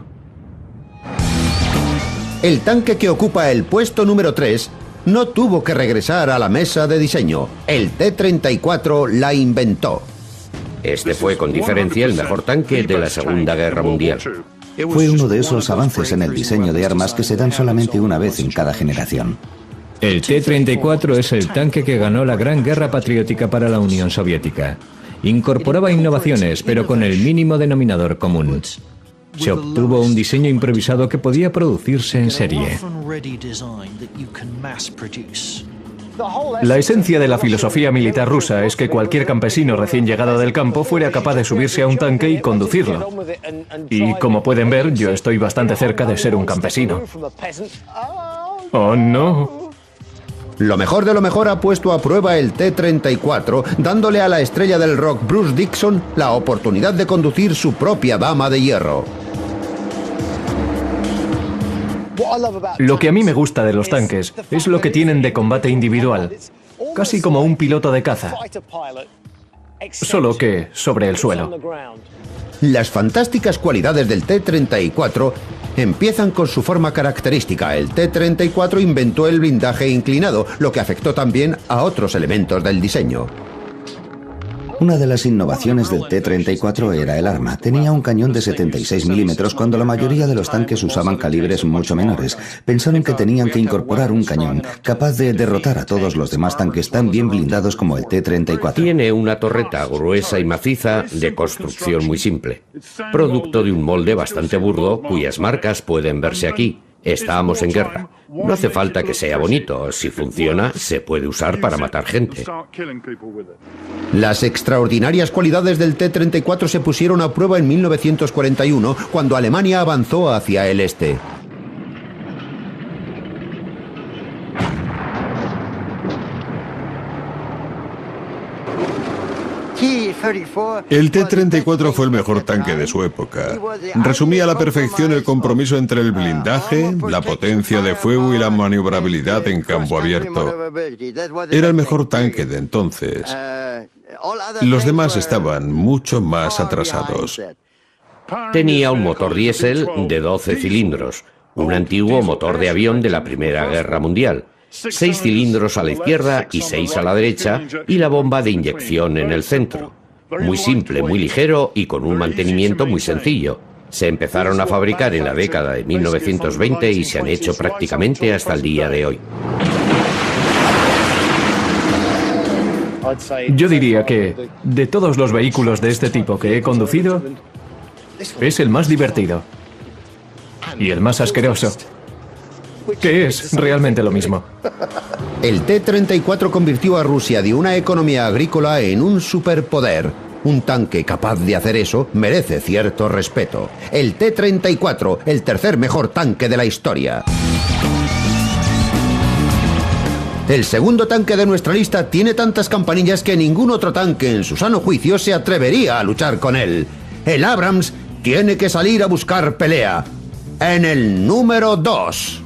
[SPEAKER 1] El tanque que ocupa el puesto número 3 no tuvo que regresar a la mesa de diseño. El T-34 la inventó.
[SPEAKER 7] Este fue con diferencia el mejor tanque de la Segunda Guerra Mundial.
[SPEAKER 5] Fue uno de esos avances en el diseño de armas que se dan solamente una vez en cada generación.
[SPEAKER 3] El T-34 es el tanque que ganó la Gran Guerra Patriótica para la Unión Soviética. Incorporaba innovaciones, pero con el mínimo denominador común. Se obtuvo un diseño improvisado que podía producirse en serie.
[SPEAKER 11] La esencia de la filosofía militar rusa es que cualquier campesino recién llegado del campo fuera capaz de subirse a un tanque y conducirlo. Y como pueden ver, yo estoy bastante cerca de ser un campesino. ¡Oh, no!
[SPEAKER 1] Lo mejor de lo mejor ha puesto a prueba el T-34, dándole a la estrella del rock Bruce Dickinson la oportunidad de conducir su propia dama de hierro.
[SPEAKER 11] Lo que a mí me gusta de los tanques es lo que tienen de combate individual, casi como un piloto de caza, solo que sobre el suelo.
[SPEAKER 1] Las fantásticas cualidades del T-34 empiezan con su forma característica. El T-34 inventó el blindaje inclinado, lo que afectó también a otros elementos del diseño.
[SPEAKER 5] Una de las innovaciones del T-34 era el arma. Tenía un cañón de 76 milímetros cuando la mayoría de los tanques usaban calibres mucho menores. Pensaron que tenían que incorporar un cañón capaz de derrotar a todos los demás tanques tan bien blindados como el T-34.
[SPEAKER 7] Tiene una torreta gruesa y maciza de construcción muy simple, producto de un molde bastante burdo cuyas marcas pueden verse aquí. Estamos en guerra. No hace falta que sea bonito. Si funciona, se puede usar para matar gente.
[SPEAKER 1] Las extraordinarias cualidades del T-34 se pusieron a prueba en 1941, cuando Alemania avanzó hacia el este.
[SPEAKER 2] El T-34 fue el mejor tanque de su época. Resumía a la perfección el compromiso entre el blindaje, la potencia de fuego y la maniobrabilidad en campo abierto. Era el mejor tanque de entonces. Los demás estaban mucho más atrasados.
[SPEAKER 7] Tenía un motor diésel de 12 cilindros, un antiguo motor de avión de la Primera Guerra Mundial. 6 cilindros a la izquierda y 6 a la derecha, y la bomba de inyección en el centro. Muy simple, muy ligero y con un mantenimiento muy sencillo. Se empezaron a fabricar en la década de 1920 y se han hecho prácticamente hasta el día de hoy.
[SPEAKER 11] Yo diría que, de todos los vehículos de este tipo que he conducido, es el más divertido. Y el más asqueroso. Que es realmente lo mismo.
[SPEAKER 1] El T-34 convirtió a Rusia de una economía agrícola en un superpoder. Un tanque capaz de hacer eso merece cierto respeto. El T-34, el tercer mejor tanque de la historia. El segundo tanque de nuestra lista tiene tantas campanillas que ningún otro tanque en su sano juicio se atrevería a luchar con él. El Abrams tiene que salir a buscar pelea. En el número 2.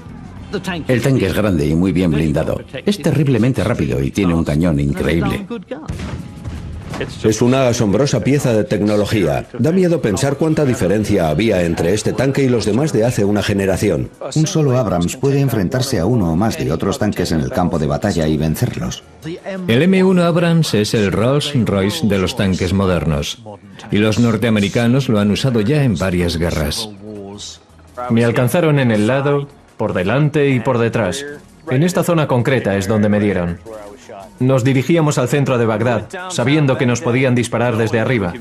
[SPEAKER 8] El tanque es grande y muy bien blindado. Es terriblemente rápido y tiene un cañón increíble.
[SPEAKER 4] Es una asombrosa pieza de tecnología. Da miedo pensar cuánta diferencia había entre este tanque y los demás de hace una generación.
[SPEAKER 5] Un solo Abrams puede enfrentarse a uno o más de otros tanques en el campo de batalla y vencerlos.
[SPEAKER 3] El M1 Abrams es el Rolls-Royce de los tanques modernos. Y los norteamericanos lo han usado ya en varias guerras.
[SPEAKER 11] Me alcanzaron en el lado, por delante y por detrás. En esta zona concreta es donde me dieron. Nos dirigíamos al centro de Bagdad, sabiendo que nos podían disparar desde arriba.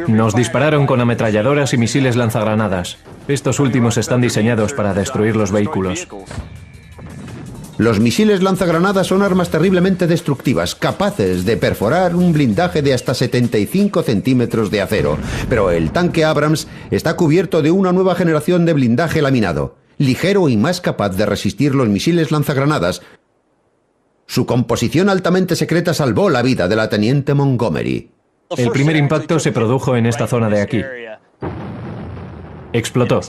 [SPEAKER 11] Nos dispararon con ametralladoras y misiles lanzagranadas. Estos últimos están diseñados para destruir los vehículos.
[SPEAKER 1] Los misiles lanzagranadas son armas terriblemente destructivas, capaces de perforar un blindaje de hasta 75 centímetros de acero. Pero el tanque Abrams está cubierto de una nueva generación de blindaje laminado, ligero y más capaz de resistir los misiles lanzagranadas. Su composición altamente secreta salvó la vida de la teniente Montgomery.
[SPEAKER 11] El primer impacto se produjo en esta zona de aquí. Explotó.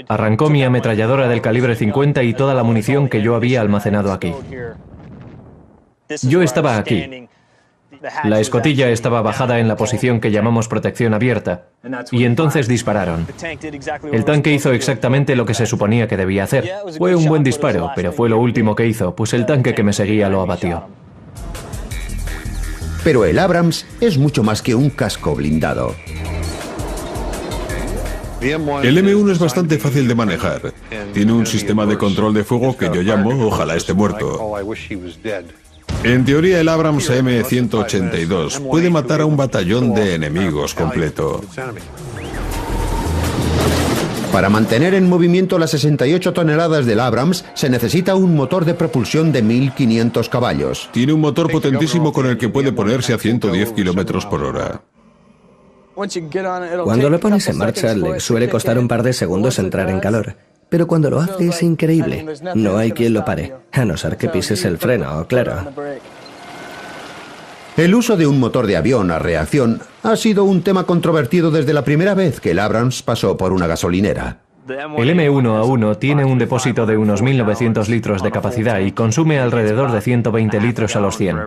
[SPEAKER 11] Arrancó mi ametralladora del calibre 50 y toda la munición que yo había almacenado aquí. Yo estaba aquí. La escotilla estaba bajada en la posición que llamamos protección abierta. Y entonces dispararon. El tanque hizo exactamente lo que se suponía que debía hacer. Fue un buen disparo, pero fue lo último que hizo, pues el tanque que me seguía lo abatió.
[SPEAKER 1] Pero el Abrams es mucho más que un casco blindado.
[SPEAKER 2] El M1 es bastante fácil de manejar. Tiene un sistema de control de fuego que yo llamo "Ojalá esté muerto". En teoría, el Abrams M182 puede matar a un batallón de enemigos completo.
[SPEAKER 1] Para mantener en movimiento las 68 toneladas del Abrams, se necesita un motor de propulsión de 1500 caballos.
[SPEAKER 2] Tiene un motor potentísimo con el que puede ponerse a 110 kilómetros por hora.
[SPEAKER 6] Cuando lo pones en marcha, le suele costar un par de segundos entrar en calor. Pero cuando lo hace es increíble. No hay quien lo pare, a no ser que pises el freno, claro.
[SPEAKER 1] El uso de un motor de avión a reacción ha sido un tema controvertido desde la primera vez que el Abrams pasó por una gasolinera.
[SPEAKER 11] El M1A1 tiene un depósito de unos 1900 litros de capacidad y consume alrededor de 120 litros a los 100.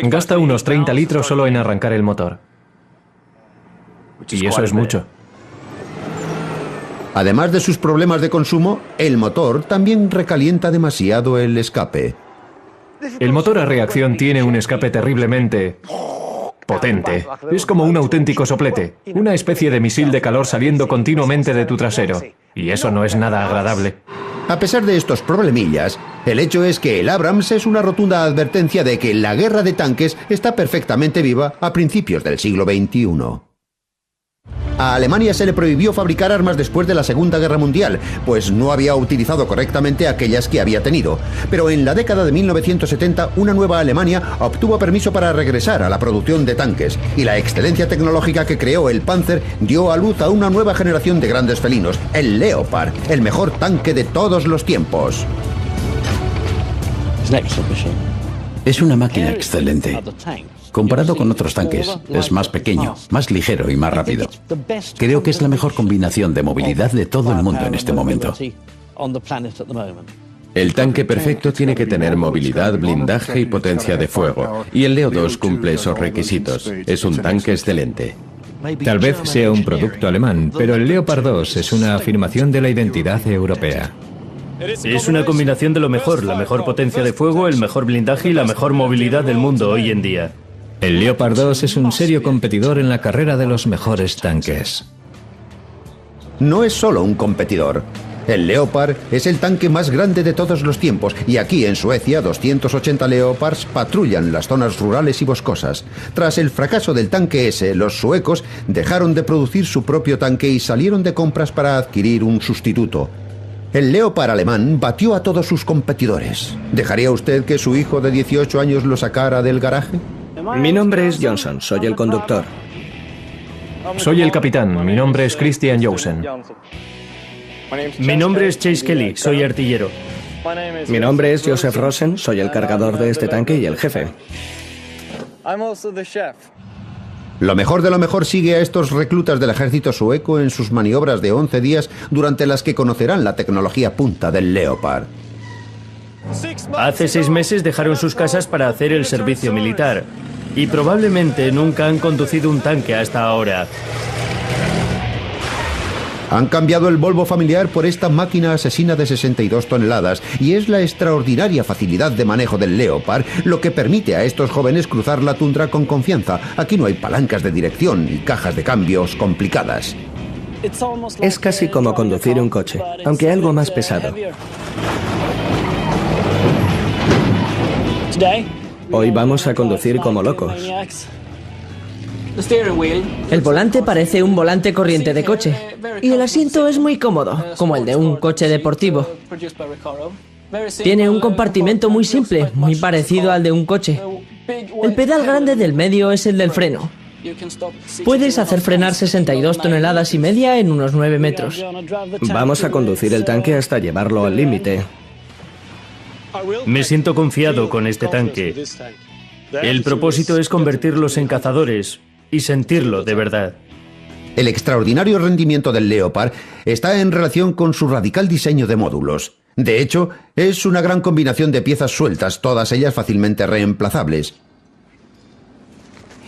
[SPEAKER 11] Gasta unos 30 litros solo en arrancar el motor. Y eso es mucho.
[SPEAKER 1] Además de sus problemas de consumo, el motor también recalienta demasiado el escape.
[SPEAKER 11] El motor a reacción tiene un escape terriblemente potente. Es como un auténtico soplete, una especie de misil de calor saliendo continuamente de tu trasero. Y eso no es nada agradable.
[SPEAKER 1] A pesar de estos problemillas, el hecho es que el Abrams es una rotunda advertencia de que la guerra de tanques está perfectamente viva a principios del siglo XXI. A Alemania se le prohibió fabricar armas después de la Segunda Guerra Mundial, pues no había utilizado correctamente aquellas que había tenido. Pero en la década de 1970, una nueva Alemania obtuvo permiso para regresar a la producción de tanques, y la excelencia tecnológica que creó el Panzer dio a luz a una nueva generación de grandes felinos, el Leopard, el mejor tanque de todos los tiempos.
[SPEAKER 8] Es una máquina excelente. Comparado con otros tanques, es más pequeño, más ligero y más rápido. Creo que es la mejor combinación de movilidad de todo el mundo en este momento.
[SPEAKER 9] El tanque perfecto tiene que tener movilidad, blindaje y potencia de fuego, y el Leo 2 cumple esos requisitos. Es un tanque excelente.
[SPEAKER 3] Tal vez sea un producto alemán, pero el Leopard 2 es una afirmación de la identidad europea.
[SPEAKER 11] Es una combinación de lo mejor, la mejor potencia de fuego, el mejor blindaje y la mejor movilidad del mundo hoy en día.
[SPEAKER 3] El Leopard 2 es un serio competidor en la carrera de los mejores tanques.
[SPEAKER 1] No es solo un competidor. El Leopard es el tanque más grande de todos los tiempos y aquí en Suecia 280 Leopards patrullan las zonas rurales y boscosas. Tras el fracaso del tanque S, los suecos dejaron de producir su propio tanque y salieron de compras para adquirir un sustituto. El Leopard alemán batió a todos sus competidores. ¿Dejaría usted que su hijo de 18 años lo sacara del garaje?
[SPEAKER 6] Mi nombre es Johnson, soy el conductor.
[SPEAKER 11] Soy el capitán, mi nombre es Christian Jousen. Mi nombre es Chase Kelly, soy artillero.
[SPEAKER 6] Mi nombre es Joseph Rosen, soy el cargador de este tanque y el jefe.
[SPEAKER 1] Lo mejor de lo mejor sigue a estos reclutas del ejército sueco en sus maniobras de 11 días durante las que conocerán la tecnología punta del Leopard.
[SPEAKER 11] Hace 6 meses dejaron sus casas para hacer el servicio militar y probablemente nunca han conducido un tanque hasta ahora.
[SPEAKER 1] Han cambiado el Volvo familiar por esta máquina asesina de 62 toneladas y es la extraordinaria facilidad de manejo del Leopard lo que permite a estos jóvenes cruzar la tundra con confianza. Aquí no hay palancas de dirección y cajas de cambios complicadas.
[SPEAKER 6] Es casi como conducir un coche, aunque algo más pesado. Hoy vamos a conducir como locos.
[SPEAKER 12] El volante parece un volante corriente de coche y el asiento es muy cómodo, como el de un coche deportivo. Tiene un compartimento muy simple, muy parecido al de un coche. El pedal grande del medio es el del freno. Puedes hacer frenar 62 toneladas y media en unos 9 metros.
[SPEAKER 6] Vamos a conducir el tanque hasta llevarlo al límite.
[SPEAKER 11] Me siento confiado con este tanque. El propósito es convertirlos en cazadores y sentirlo de verdad.
[SPEAKER 1] El extraordinario rendimiento del Leopard está en relación con su radical diseño de módulos. De hecho, es una gran combinación de piezas sueltas, todas ellas fácilmente reemplazables.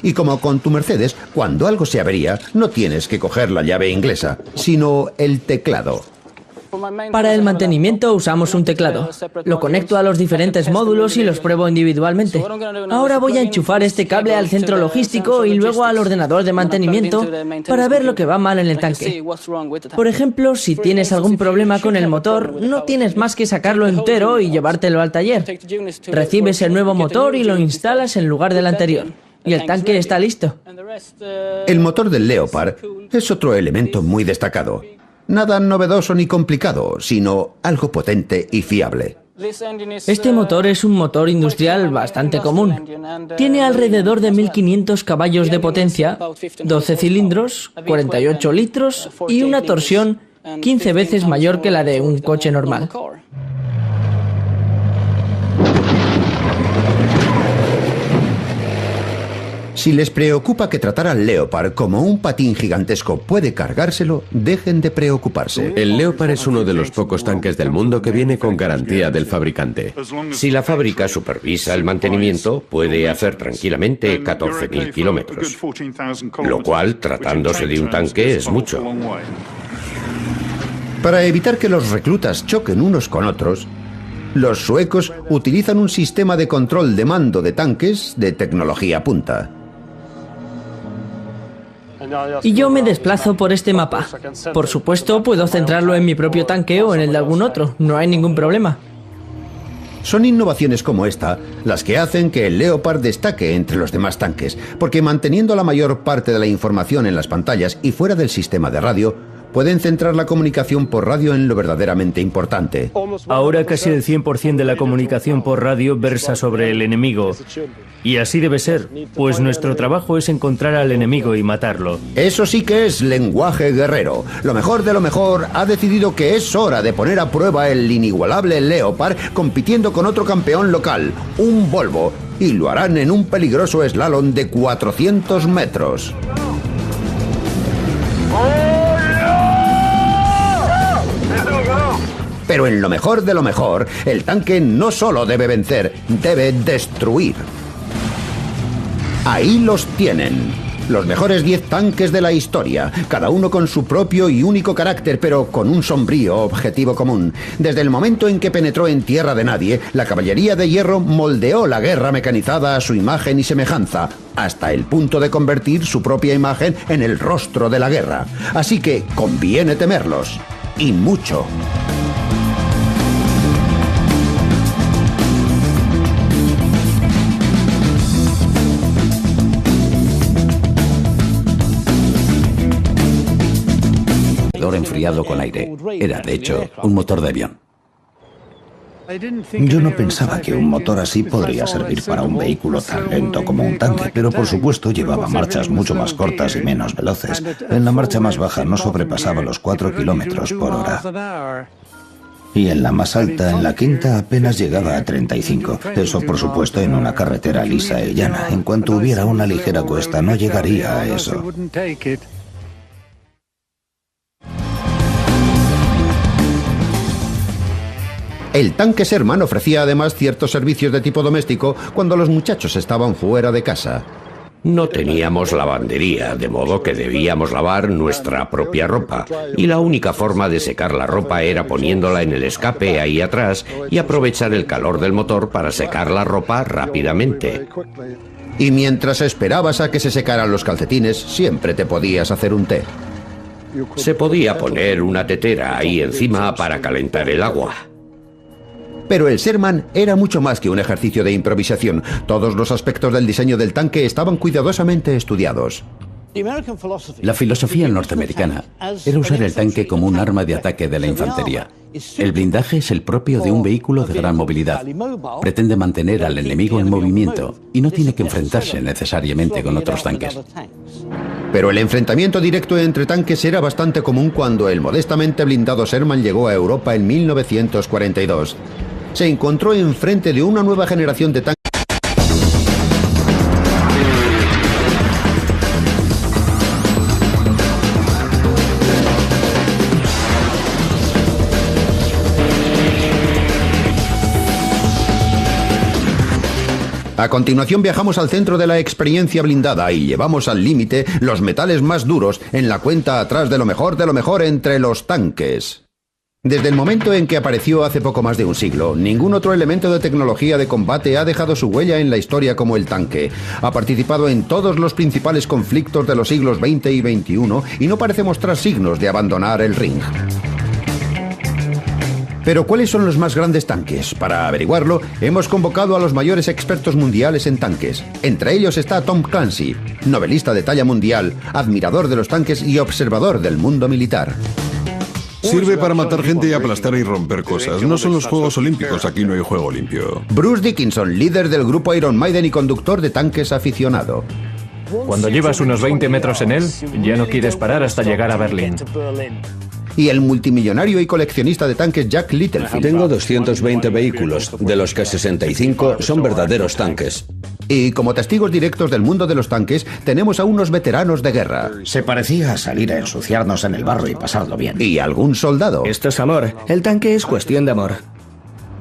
[SPEAKER 1] Y como con tu Mercedes, cuando algo se avería, no tienes que coger la llave inglesa, sino el teclado.
[SPEAKER 12] Para el mantenimiento usamos un teclado. Lo conecto a los diferentes módulos y los pruebo individualmente. Ahora voy a enchufar este cable al centro logístico y luego al ordenador de mantenimiento para ver lo que va mal en el tanque. Por ejemplo, si tienes algún problema con el motor, no tienes más que sacarlo entero y llevártelo al taller. Recibes el nuevo motor y lo instalas en lugar del anterior. Y el tanque está listo.
[SPEAKER 1] El motor del Leopard es otro elemento muy destacado. Nada novedoso ni complicado, sino algo potente y fiable.
[SPEAKER 12] Este motor es un motor industrial bastante común. Tiene alrededor de 1500 caballos de potencia, 12 cilindros, 48 litros y una torsión 15 veces mayor que la de un coche normal.
[SPEAKER 1] Si les preocupa que tratar al Leopard como un patín gigantesco puede cargárselo, dejen de preocuparse.
[SPEAKER 9] El Leopard es uno de los pocos tanques del mundo que viene con garantía del fabricante.
[SPEAKER 7] Si la fábrica supervisa el mantenimiento, puede hacer tranquilamente 14.000 kilómetros, lo cual, tratándose de un tanque, es mucho.
[SPEAKER 1] Para evitar que los reclutas choquen unos con otros, los suecos utilizan un sistema de control de mando de tanques de tecnología punta.
[SPEAKER 12] Y yo me desplazo por este mapa. Por supuesto, puedo centrarlo en mi propio tanque o en el de algún otro. No hay ningún problema.
[SPEAKER 1] Son innovaciones como esta las que hacen que el Leopard destaque entre los demás tanques, porque manteniendo la mayor parte de la información en las pantallas y fuera del sistema de radio, pueden centrar la comunicación por radio en lo verdaderamente importante.
[SPEAKER 11] Ahora casi el 100% de la comunicación por radio versa sobre el enemigo. Y así debe ser, pues nuestro trabajo es encontrar al enemigo y matarlo.
[SPEAKER 1] Eso sí que es lenguaje guerrero. Lo mejor de lo mejor ha decidido que es hora de poner a prueba el inigualable Leopard compitiendo con otro campeón local, un Volvo, y lo harán en un peligroso slalom de 400 metros. Pero en lo mejor de lo mejor, el tanque no solo debe vencer, debe destruir. Ahí los tienen. Los mejores 10 tanques de la historia, cada uno con su propio y único carácter, pero con un sombrío objetivo común. Desde el momento en que penetró en tierra de nadie, la caballería de hierro moldeó la guerra mecanizada a su imagen y semejanza, hasta el punto de convertir su propia imagen en el rostro de la guerra. Así que conviene temerlos. Y mucho.
[SPEAKER 8] Enfriado con aire. Era, de hecho, un motor de avión.
[SPEAKER 5] Yo no pensaba que un motor así podría servir para un vehículo tan lento como un tanque, pero por supuesto llevaba marchas mucho más cortas y menos veloces. En la marcha más baja no sobrepasaba los 4 kilómetros por hora. Y en la más alta, en la quinta, apenas llegaba a 35. Eso, por supuesto, en una carretera lisa y llana. En cuanto hubiera una ligera cuesta, no llegaría a eso.
[SPEAKER 1] El tanque Sherman ofrecía además ciertos servicios de tipo doméstico cuando los muchachos estaban fuera de casa.
[SPEAKER 7] No teníamos lavandería, de modo que debíamos lavar nuestra propia ropa, y la única forma de secar la ropa era poniéndola en el escape ahí atrás y aprovechar el calor del motor para secar la ropa rápidamente.
[SPEAKER 1] Y mientras esperabas a que se secaran los calcetines, siempre te podías hacer un té.
[SPEAKER 7] Se podía poner una tetera ahí encima para calentar el agua.
[SPEAKER 1] Pero el Sherman era mucho más que un ejercicio de improvisación. Todos los aspectos del diseño del tanque estaban cuidadosamente estudiados.
[SPEAKER 8] La filosofía norteamericana era usar el tanque como un arma de ataque de la infantería. El blindaje es el propio de un vehículo de gran movilidad. Pretende mantener al enemigo en movimiento y no tiene que enfrentarse necesariamente con otros tanques.
[SPEAKER 1] Pero el enfrentamiento directo entre tanques era bastante común cuando el modestamente blindado Sherman llegó a Europa en 1942. Se encontró enfrente de una nueva generación de tanques. A continuación viajamos al centro de la experiencia blindada y llevamos al límite los metales más duros en la cuenta atrás de lo mejor entre los tanques. Desde el momento en que apareció hace poco más de un siglo, ningún otro elemento de tecnología de combate ha dejado su huella en la historia como el tanque. Ha participado en todos los principales conflictos de los siglos XX y XXI y no parece mostrar signos de abandonar el ring. Pero ¿cuáles son los más grandes tanques? Para averiguarlo, hemos convocado a los mayores expertos mundiales en tanques. Entre ellos está Tom Clancy, novelista de talla mundial, admirador de los tanques y observador del mundo militar.
[SPEAKER 2] Sirve para matar gente y aplastar y romper cosas. No son los Juegos Olímpicos, aquí no hay juego limpio.
[SPEAKER 1] Bruce Dickinson, líder del grupo Iron Maiden y conductor de tanques aficionado.
[SPEAKER 11] Cuando llevas unos 20 metros en él, ya no quieres parar hasta llegar a Berlín.
[SPEAKER 1] Y el multimillonario y coleccionista de tanques Jack Littlefield.
[SPEAKER 4] Tengo 220 vehículos, de los que 65 son verdaderos tanques.
[SPEAKER 1] Y como testigos directos del mundo de los tanques, tenemos a unos veteranos de guerra.
[SPEAKER 5] Se parecía a salir a ensuciarnos en el barro y pasarlo bien.
[SPEAKER 1] Y algún soldado.
[SPEAKER 6] Esto es amor. El tanque es cuestión de amor.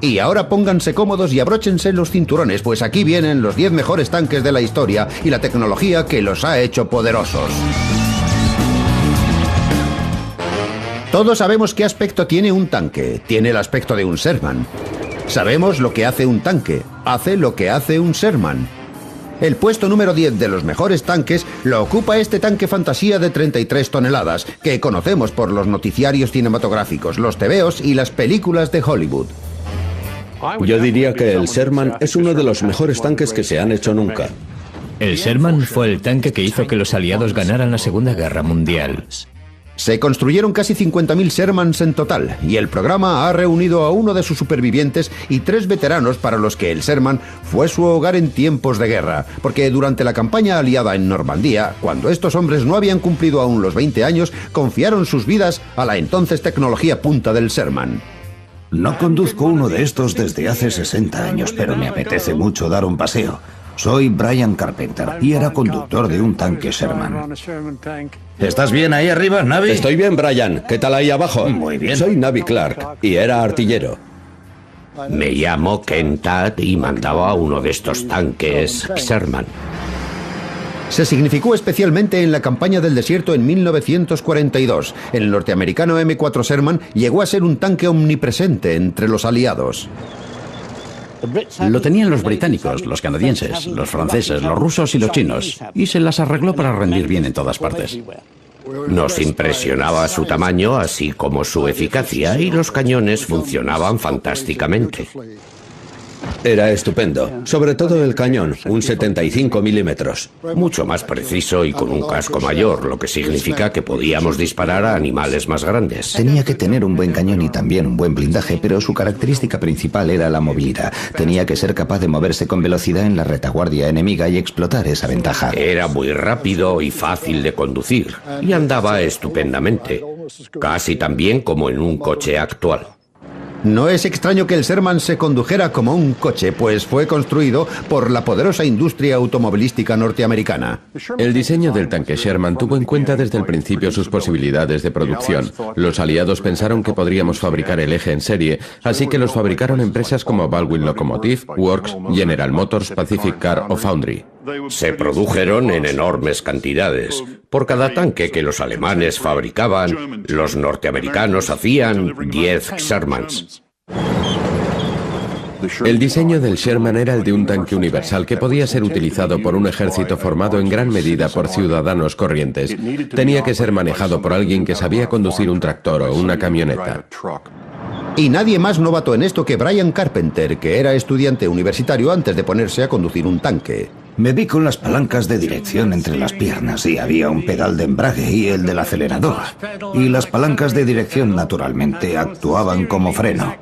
[SPEAKER 1] Y ahora pónganse cómodos y abróchense los cinturones, pues aquí vienen los 10 mejores tanques de la historia y la tecnología que los ha hecho poderosos. Todos sabemos qué aspecto tiene un tanque. Tiene el aspecto de un Sherman. Sabemos lo que hace un tanque. Hace lo que hace un Sherman. El puesto número 10 de los mejores tanques lo ocupa este tanque fantasía de 33 toneladas, que conocemos por los noticiarios cinematográficos, los tebeos y las películas de Hollywood.
[SPEAKER 4] Yo diría que el Sherman es uno de los mejores tanques que se han hecho nunca.
[SPEAKER 3] El Sherman fue el tanque que hizo que los aliados ganaran la Segunda Guerra Mundial.
[SPEAKER 1] Se construyeron casi 50.000 Shermans en total, y el programa ha reunido a uno de sus supervivientes y 3 veteranos para los que el Sherman fue su hogar en tiempos de guerra, porque durante la campaña aliada en Normandía, cuando estos hombres no habían cumplido aún los 20 años, confiaron sus vidas a la entonces tecnología punta del Sherman.
[SPEAKER 5] No conduzco uno de estos desde hace 60 años, pero me apetece mucho dar un paseo. Soy Brian Carpenter y era conductor de un tanque Sherman. ¿Estás bien ahí arriba, Navi?
[SPEAKER 4] Estoy bien, Brian. ¿Qué tal ahí abajo?
[SPEAKER 5] Muy bien.
[SPEAKER 4] Soy Navi Clark y era artillero.
[SPEAKER 7] Me llamo Ken Tad y mandaba uno de estos tanques Sherman.
[SPEAKER 1] Se significó especialmente en la campaña del desierto en 1942. El norteamericano M4 Sherman llegó a ser un tanque omnipresente entre los aliados.
[SPEAKER 8] Lo tenían los británicos, los canadienses, los franceses, los rusos y los chinos, y se las arregló para rendir bien en todas partes.
[SPEAKER 7] Nos impresionaba su tamaño, así como su eficacia, y los cañones funcionaban fantásticamente.
[SPEAKER 4] Era estupendo, sobre todo el cañón, un 75 milímetros.
[SPEAKER 7] Mucho más preciso y con un casco mayor, lo que significa que podíamos disparar a animales más grandes.
[SPEAKER 5] Tenía que tener un buen cañón y también un buen blindaje, pero su característica principal era la movilidad. Tenía que ser capaz de moverse con velocidad en la retaguardia enemiga y explotar esa ventaja.
[SPEAKER 7] Era muy rápido y fácil de conducir, y andaba estupendamente, casi tan bien como en un coche actual.
[SPEAKER 1] No es extraño que el Sherman se condujera como un coche, pues fue construido por la poderosa industria automovilística norteamericana.
[SPEAKER 9] El diseño del tanque Sherman tuvo en cuenta desde el principio sus posibilidades de producción. Los aliados pensaron que podríamos fabricar el eje en serie, así que los fabricaron empresas como Baldwin Locomotive, Works, General Motors, Pacific Car o Foundry.
[SPEAKER 7] Se produjeron en enormes cantidades. Por cada tanque que los alemanes fabricaban, los norteamericanos hacían 10 Shermans.
[SPEAKER 9] El diseño del Sherman era el de un tanque universal que podía ser utilizado por un ejército formado en gran medida por ciudadanos corrientes. Tenía que ser manejado por alguien que sabía conducir un tractor o una camioneta.
[SPEAKER 1] Y nadie más novato en esto que Brian Carpenter, que era estudiante universitario antes de ponerse a conducir un tanque.
[SPEAKER 5] Me vi con las palancas de dirección entre las piernas y había un pedal de embrague y el del acelerador. Y las palancas de dirección, naturalmente, actuaban como freno.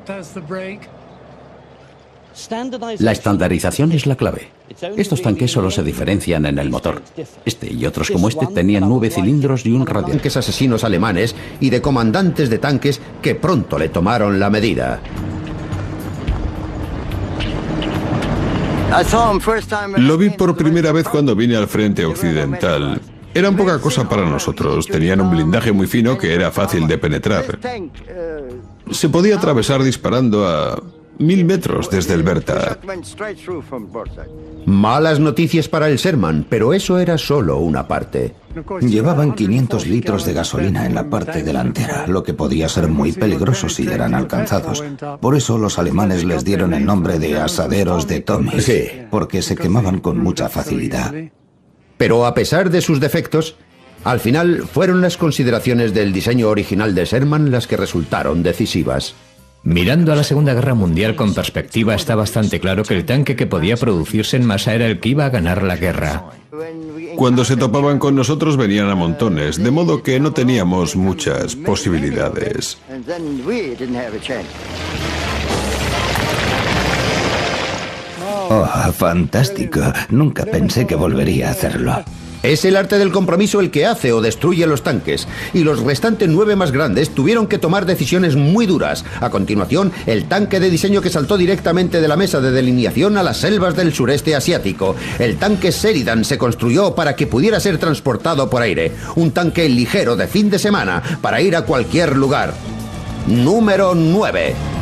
[SPEAKER 8] La estandarización es la clave. Estos tanques solo se diferencian en el motor. Este y otros como este tenían 9 cilindros y un radiador.
[SPEAKER 1] Tanques asesinos alemanes y de comandantes de tanques que pronto le tomaron la medida.
[SPEAKER 2] Lo vi por primera vez cuando vine al frente occidental. Eran poca cosa para nosotros. Tenían un blindaje muy fino que era fácil de penetrar. Se podía atravesar disparando a 1000 metros desde el Bertha.
[SPEAKER 1] Malas noticias para el Sherman, pero eso era solo una parte.
[SPEAKER 5] Llevaban 500 litros de gasolina en la parte delantera, lo que podía ser muy peligroso si eran alcanzados. Por eso los alemanes les dieron el nombre de asaderos de Tommy, porque se quemaban con mucha facilidad.
[SPEAKER 1] Pero a pesar de sus defectos, al final fueron las consideraciones del diseño original de Sherman las que resultaron decisivas.
[SPEAKER 3] Mirando a la Segunda Guerra Mundial con perspectiva, está bastante claro que el tanque que podía producirse en masa era el que iba a ganar la guerra.
[SPEAKER 2] Cuando se topaban con nosotros venían a montones, de modo que no teníamos muchas posibilidades.
[SPEAKER 5] Oh, fantástico. Nunca pensé que volvería a hacerlo.
[SPEAKER 1] Es el arte del compromiso el que hace o destruye los tanques, y los restantes 9 más grandes tuvieron que tomar decisiones muy duras. A continuación, el tanque de diseño que saltó directamente de la mesa de delineación a las selvas del sureste asiático. El tanque Sheridan se construyó para que pudiera ser transportado por aire. Un tanque ligero de fin de semana para ir a cualquier lugar. Número 9.